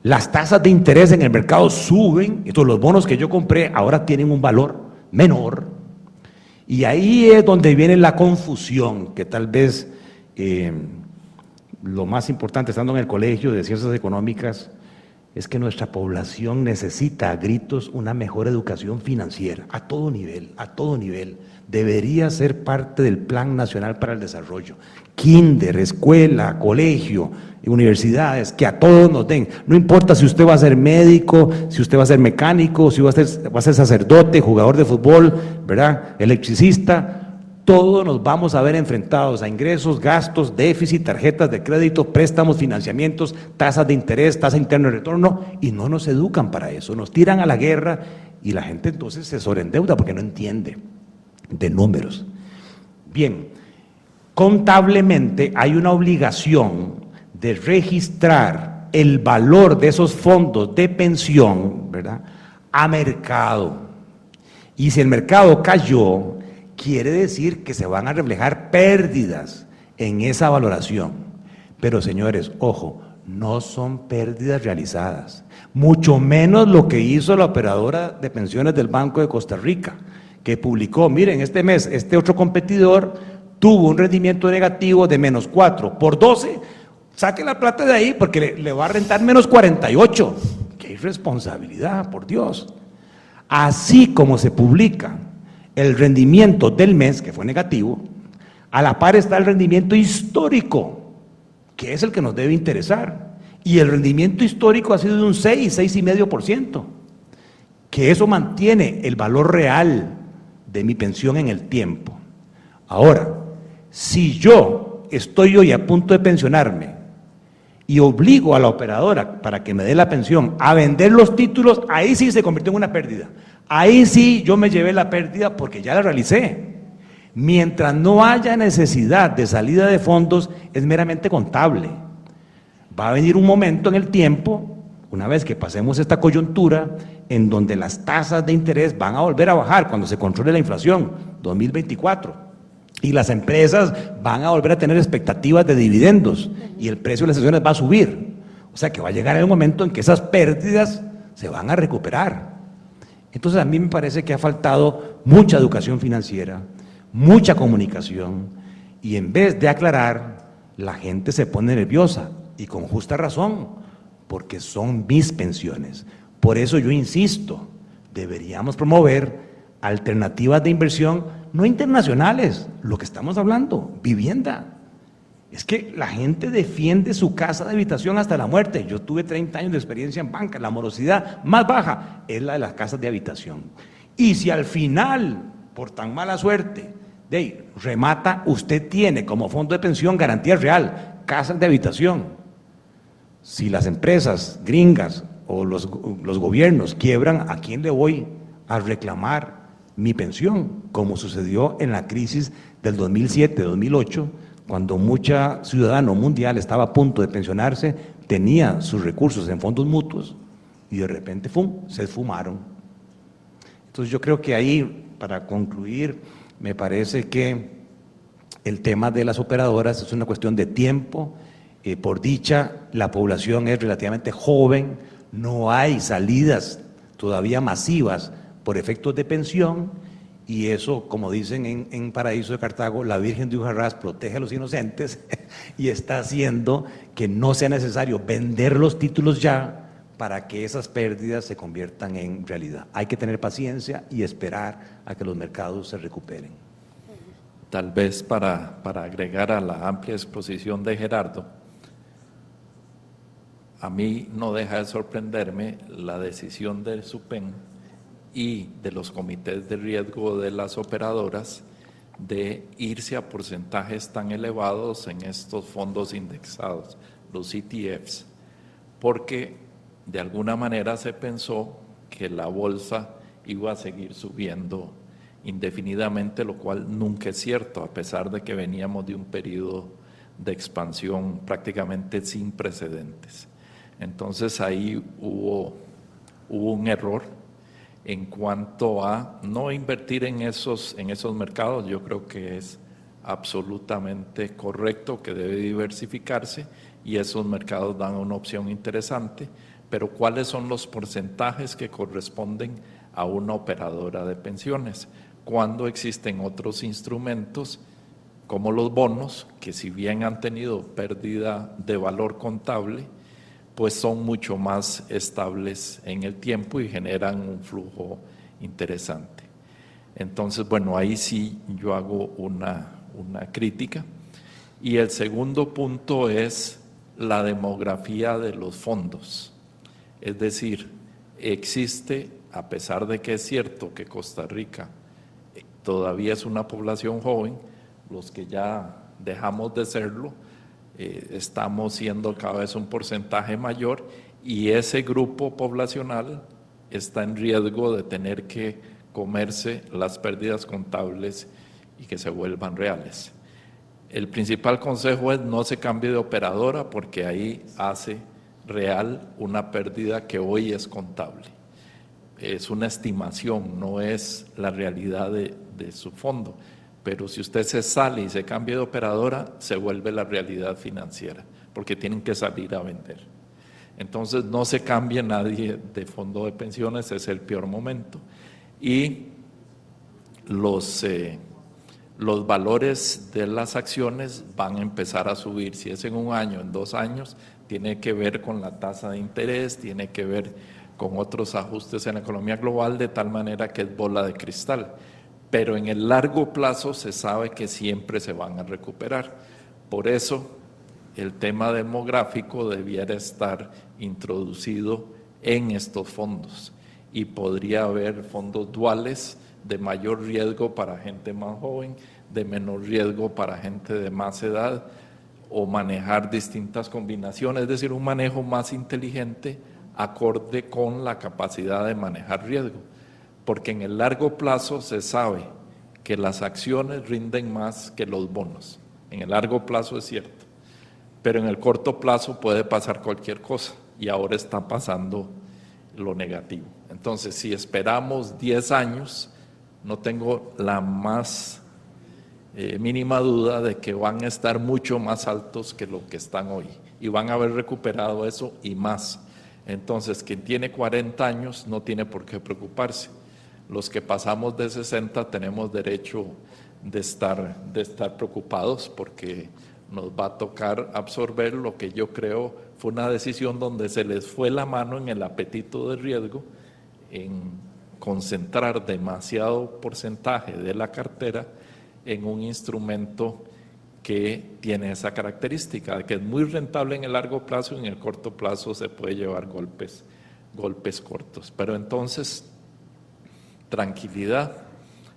las tasas de interés en el mercado suben, entonces los bonos que yo compré ahora tienen un valor menor, y ahí es donde viene la confusión, que tal vez lo más importante, estando en el Colegio de Ciencias Económicas, es que nuestra población necesita a gritos una mejor educación financiera, a todo nivel, debería ser parte del Plan Nacional para el Desarrollo. Kinder, escuela, colegio, universidades, que a todos nos den, no importa si usted va a ser médico, si usted va a ser mecánico, si va a ser sacerdote, jugador de fútbol, ¿verdad?, electricista. Todos nos vamos a ver enfrentados a ingresos, gastos, déficit, tarjetas de crédito, préstamos, financiamientos, tasas de interés, tasa interna de retorno, y no nos educan para eso, nos tiran a la guerra y la gente entonces se sobreendeuda porque no entiende de números. Bien, contablemente hay una obligación de registrar el valor de esos fondos de pensión, ¿verdad?, a mercado. Y si el mercado cayó, quiere decir que se van a reflejar pérdidas en esa valoración. Pero, señores, ojo, no son pérdidas realizadas, mucho menos lo que hizo la operadora de pensiones del Banco de Costa Rica, que publicó: miren, este mes este otro competidor tuvo un rendimiento negativo de -4, por 12, saque la plata de ahí porque le va a rentar -48. ¡Qué irresponsabilidad, por Dios! Así como se publica el rendimiento del mes, que fue negativo, a la par está el rendimiento histórico, que es el que nos debe interesar, y el rendimiento histórico ha sido de un 6,5%, que eso mantiene el valor real de mi pensión en el tiempo. Ahora, si yo estoy hoy a punto de pensionarme y obligo a la operadora para que me dé la pensión a vender los títulos, ahí sí se convirtió en una pérdida. Ahí sí yo me llevé la pérdida porque ya la realicé. Mientras no haya necesidad de salida de fondos, es meramente contable. Va a venir un momento en el tiempo, una vez que pasemos esta coyuntura, en donde las tasas de interés van a volver a bajar cuando se controle la inflación, 2024. Y las empresas van a volver a tener expectativas de dividendos y el precio de las acciones va a subir. O sea que va a llegar el momento en que esas pérdidas se van a recuperar. Entonces a mí me parece que ha faltado mucha educación financiera, mucha comunicación, y en vez de aclarar, la gente se pone nerviosa, y con justa razón, porque son mis pensiones. Por eso yo insisto, deberíamos promover alternativas de inversión no internacionales, lo que estamos hablando, vivienda. Es que la gente defiende su casa de habitación hasta la muerte. Yo tuve 30 años de experiencia en banca, la morosidad más baja es la de las casas de habitación. Y si al final, por tan mala suerte, remata, usted tiene como fondo de pensión garantía real, casas de habitación. Si las empresas gringas o los gobiernos quiebran, ¿a quién le voy a reclamar mi pensión? Como sucedió en la crisis del 2007-2008, cuando mucha ciudadano mundial estaba a punto de pensionarse, tenía sus recursos en fondos mutuos y de repente se esfumaron. Entonces yo creo que ahí, para concluir, me parece que el tema de las operadoras es una cuestión de tiempo. Por dicha, la población es relativamente joven, no hay salidas todavía masivas por efectos de pensión, y eso, como dicen en Paraíso de Cartago, la Virgen de Ujarrás protege a los inocentes y está haciendo que no sea necesario vender los títulos ya para que esas pérdidas se conviertan en realidad. Hay que tener paciencia y esperar a que los mercados se recuperen. Tal vez para agregar a la amplia exposición de Gerardo, a mí no deja de sorprenderme la decisión del SUPEN y de los comités de riesgo de las operadoras de irse a porcentajes tan elevados en estos fondos indexados, los ETFs, porque de alguna manera se pensó que la bolsa iba a seguir subiendo indefinidamente, lo cual nunca es cierto, a pesar de que veníamos de un periodo de expansión prácticamente sin precedentes. Entonces ahí hubo un error en cuanto a no invertir en esos mercados. Yo creo que es absolutamente correcto que debe diversificarse y esos mercados dan una opción interesante, pero ¿cuáles son los porcentajes que corresponden a una operadora de pensiones? Cuando existen otros instrumentos como los bonos, que si bien han tenido pérdida de valor contable, pues son mucho más estables en el tiempo y generan un flujo interesante. Entonces, bueno, ahí sí yo hago una crítica. Y el segundo punto es la demografía de los fondos. Es decir, existe, a pesar de que es cierto que Costa Rica todavía es una población joven, los que ya dejamos de serlo, estamos siendo cada vez un porcentaje mayor y ese grupo poblacional está en riesgo de tener que comerse las pérdidas contables y que se vuelvan reales. El principal consejo es no se cambie de operadora porque ahí hace real una pérdida que hoy es contable. Es una estimación, no es la realidad de su fondo. Pero si usted se sale y se cambia de operadora, se vuelve la realidad financiera, porque tienen que salir a vender. Entonces no se cambie nadie de fondo de pensiones, es el peor momento. Y los valores de las acciones van a empezar a subir. Si es en un año, en 2 años, tiene que ver con la tasa de interés, tiene que ver con otros ajustes en la economía global, de tal manera que es bola de cristal. Pero en el largo plazo se sabe que siempre se van a recuperar. Por eso el tema demográfico debiera estar introducido en estos fondos y podría haber fondos duales de mayor riesgo para gente más joven, de menor riesgo para gente de más edad, o manejar distintas combinaciones, es decir, un manejo más inteligente acorde con la capacidad de manejar riesgo. Porque en el largo plazo se sabe que las acciones rinden más que los bonos. En el largo plazo es cierto, pero en el corto plazo puede pasar cualquier cosa y ahora está pasando lo negativo. Entonces, si esperamos 10 años, no tengo la más mínima duda de que van a estar mucho más altos que lo que están hoy y van a haber recuperado eso y más. Entonces, quien tiene 40 años no tiene por qué preocuparse. Los que pasamos de 60 tenemos derecho de estar preocupados porque nos va a tocar absorber lo que yo creo fue una decisión donde se les fue la mano en el apetito de riesgo, en concentrar demasiado porcentaje de la cartera en un instrumento que tiene esa característica, que es muy rentable en el largo plazo y en el corto plazo se puede llevar golpes cortos. Pero entonces, tranquilidad,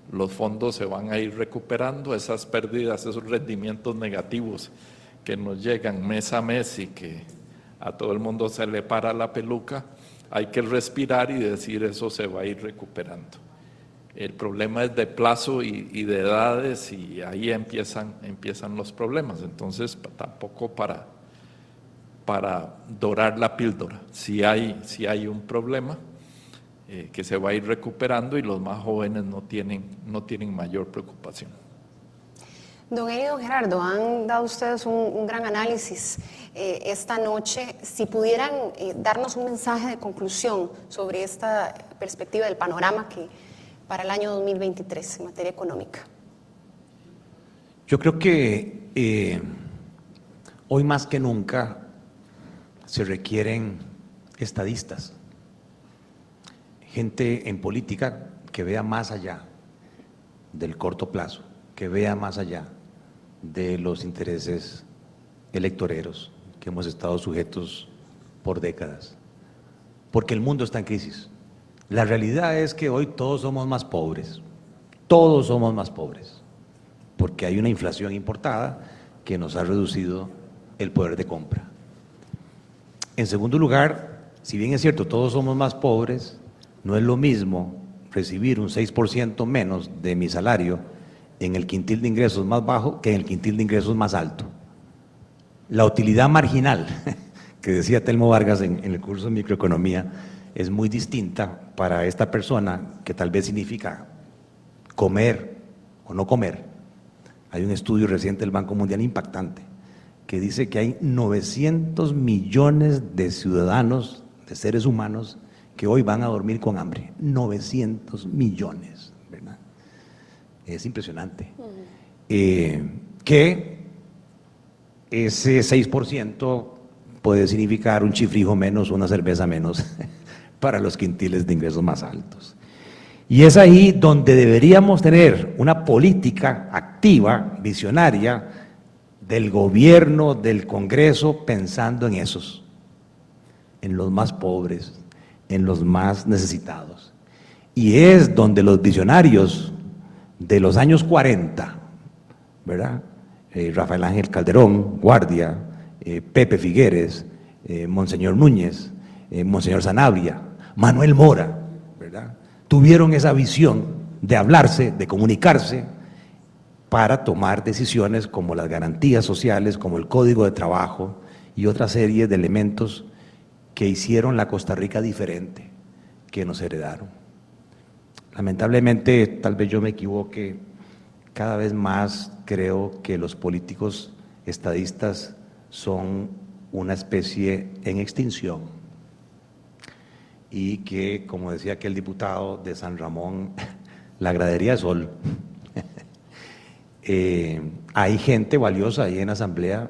los fondos se van a ir recuperando, esas pérdidas, esos rendimientos negativos que nos llegan mes a mes y que a todo el mundo se le para la peluca, hay que respirar y decir eso se va a ir recuperando. El problema es de plazo y de edades y ahí empiezan los problemas. Entonces, tampoco para dorar la píldora. Si hay un problema que se va a ir recuperando y los más jóvenes no tienen mayor preocupación. Don Eddie, don Gerardo, han dado ustedes un gran análisis esta noche. Si pudieran darnos un mensaje de conclusión sobre esta perspectiva del panorama que para el año 2023 en materia económica. Yo creo que hoy más que nunca se requieren estadistas, gente en política que vea más allá del corto plazo, que vea más allá de los intereses electoreros que hemos estado sujetos por décadas, porque el mundo está en crisis. La realidad es que hoy todos somos más pobres, porque hay una inflación importada que nos ha reducido el poder de compra. En segundo lugar, si bien es cierto, todos somos más pobres, no es lo mismo recibir un 6% menos de mi salario en el quintil de ingresos más bajo que en el quintil de ingresos más alto. La utilidad marginal, que decía Telmo Vargas en el curso de microeconomía, es muy distinta para esta persona, que tal vez significa comer o no comer. Hay un estudio reciente del Banco Mundial impactante que dice que hay 900 millones de ciudadanos, de seres humanos, que hoy van a dormir con hambre. 900 millones, ¿verdad? Es impresionante. Que ese 6% puede significar un chifrijo menos, una cerveza menos para los quintiles de ingresos más altos. Y es ahí donde deberíamos tener una política activa, visionaria, del gobierno, del Congreso, pensando en esos, en los más pobres, en los más necesitados. Y es donde los visionarios de los años 40, ¿verdad? Rafael Ángel Calderón, Guardia, Pepe Figueres, Monseñor Núñez, Monseñor Sanabria, Manuel Mora, ¿verdad? Tuvieron esa visión de hablarse, de comunicarse, para tomar decisiones como las garantías sociales, como el Código de Trabajo y otra serie de elementos que hicieron la Costa Rica diferente, que nos heredaron. Lamentablemente, tal vez yo me equivoque, cada vez más creo que los políticos estadistas son una especie en extinción y que, como decía aquel diputado de San Ramón, la gradería de sol. Hay gente valiosa ahí en la asamblea,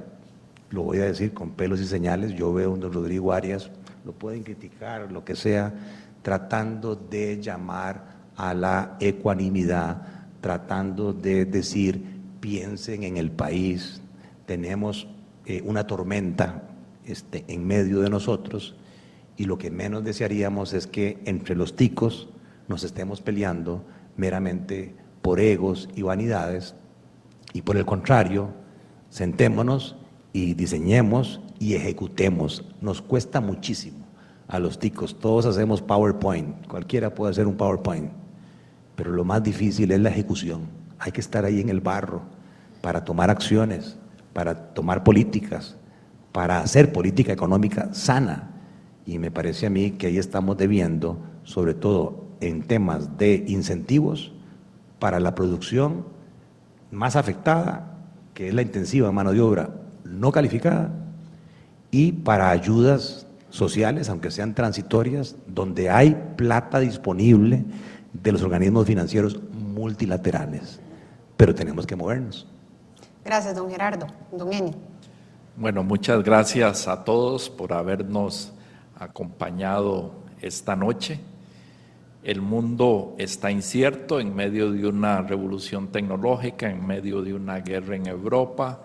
lo voy a decir con pelos y señales. Yo veo a un don Rodrigo Arias, lo pueden criticar, lo que sea, tratando de llamar a la ecuanimidad, tratando de decir, piensen en el país, tenemos una tormenta en medio de nosotros, y lo que menos desearíamos es que entre los ticos nos estemos peleando meramente por egos y vanidades, y por el contrario, sentémonos y diseñemos y ejecutemos. Nos cuesta muchísimo a los ticos, todos hacemos PowerPoint, cualquiera puede hacer un PowerPoint, pero lo más difícil es la ejecución. Hay que estar ahí en el barro para tomar acciones, para tomar políticas, para hacer política económica sana, y me parece a mí que ahí estamos debiendo, sobre todo en temas de incentivos para la producción más afectada, que es la intensiva mano de obra no calificada, y para ayudas sociales, aunque sean transitorias, donde hay plata disponible de los organismos financieros multilaterales. Pero tenemos que movernos. Gracias, don Gerardo. Don Eni. Bueno, muchas gracias a todos por habernos acompañado esta noche. El mundo está incierto en medio de una revolución tecnológica, en medio de una guerra en Europa,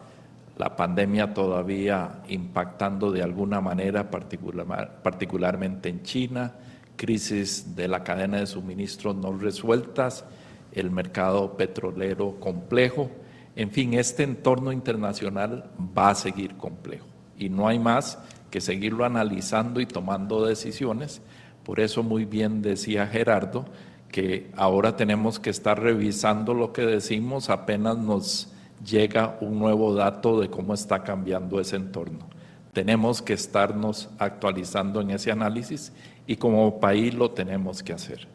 la pandemia todavía impactando de alguna manera, particularmente en China, crisis de la cadena de suministros no resueltas, el mercado petrolero complejo. En fin, este entorno internacional va a seguir complejo y no hay más que seguirlo analizando y tomando decisiones. Por eso muy bien decía Gerardo que ahora tenemos que estar revisando lo que decimos apenas nos llega un nuevo dato de cómo está cambiando ese entorno. Tenemos que estarnos actualizando en ese análisis y como país lo tenemos que hacer.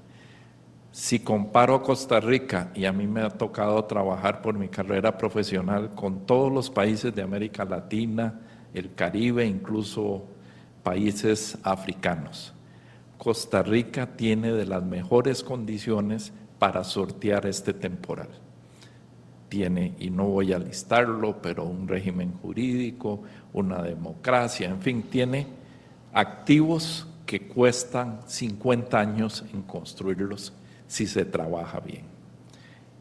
Si comparo a Costa Rica, y a mí me ha tocado trabajar por mi carrera profesional con todos los países de América Latina, el Caribe, incluso países africanos, Costa Rica tiene de las mejores condiciones para sortear este temporal. Tiene, y no voy a listarlo, pero un régimen jurídico, una democracia, en fin, tiene activos que cuestan 50 años en construirlos si se trabaja bien.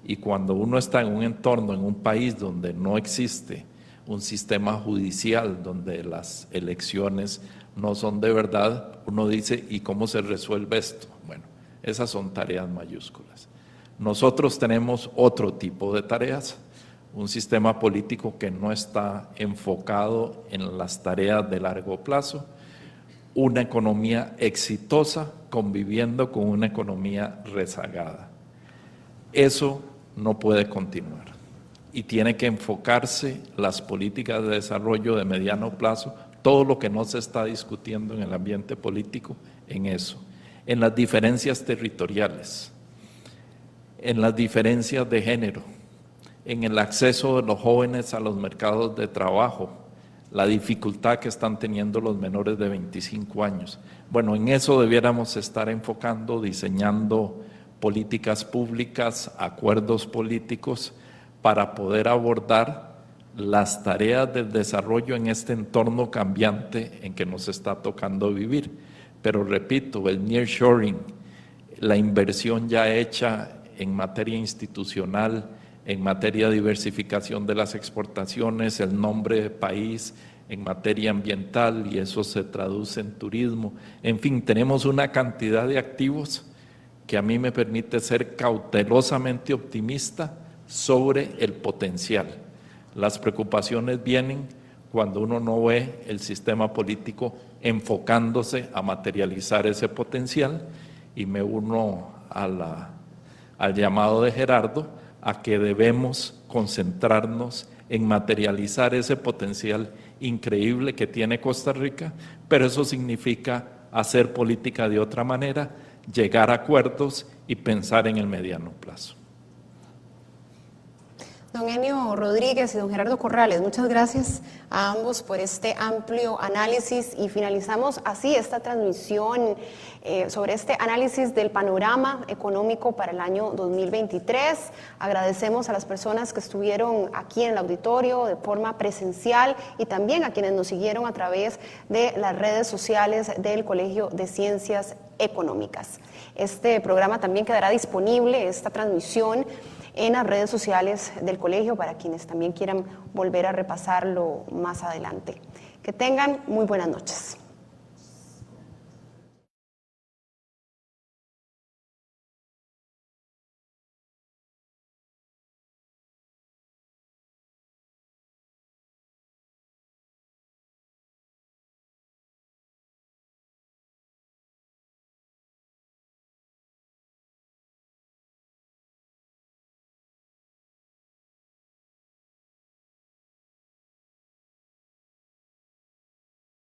Y cuando uno está en un entorno, en un país donde no existe un sistema judicial, donde las elecciones no son de verdad, uno dice, ¿y cómo se resuelve esto? Bueno, esas son tareas mayúsculas. Nosotros tenemos otro tipo de tareas, un sistema político que no está enfocado en las tareas de largo plazo, una economía exitosa conviviendo con una economía rezagada. Eso no puede continuar y tiene que enfocarse las políticas de desarrollo de mediano plazo, todo lo que no se está discutiendo en el ambiente político, en eso, en las diferencias territoriales, en las diferencias de género, en el acceso de los jóvenes a los mercados de trabajo, la dificultad que están teniendo los menores de 25 años. Bueno, en eso debiéramos estar enfocando, diseñando políticas públicas, acuerdos políticos para poder abordar las tareas del desarrollo en este entorno cambiante en que nos está tocando vivir. Pero repito, el nearshoring, la inversión ya hecha en materia institucional, en materia de diversificación de las exportaciones, el nombre de país, en materia ambiental, y eso se traduce en turismo. En fin, tenemos una cantidad de activos que a mí me permite ser cautelosamente optimista sobre el potencial. Las preocupaciones vienen cuando uno no ve el sistema político enfocándose a materializar ese potencial, y me uno al llamado de Gerardo a que debemos concentrarnos en materializar ese potencial increíble que tiene Costa Rica, pero eso significa hacer política de otra manera, llegar a acuerdos y pensar en el mediano plazo. Don Enio Rodríguez y don Gerardo Corrales, muchas gracias a ambos por este amplio análisis, y finalizamos así esta transmisión sobre este análisis del panorama económico para el año 2023. Agradecemos a las personas que estuvieron aquí en el auditorio de forma presencial y también a quienes nos siguieron a través de las redes sociales del Colegio de Ciencias Económicas. Este programa también quedará disponible, esta transmisión, en las redes sociales del colegio para quienes también quieran volver a repasarlo más adelante. Que tengan muy buenas noches.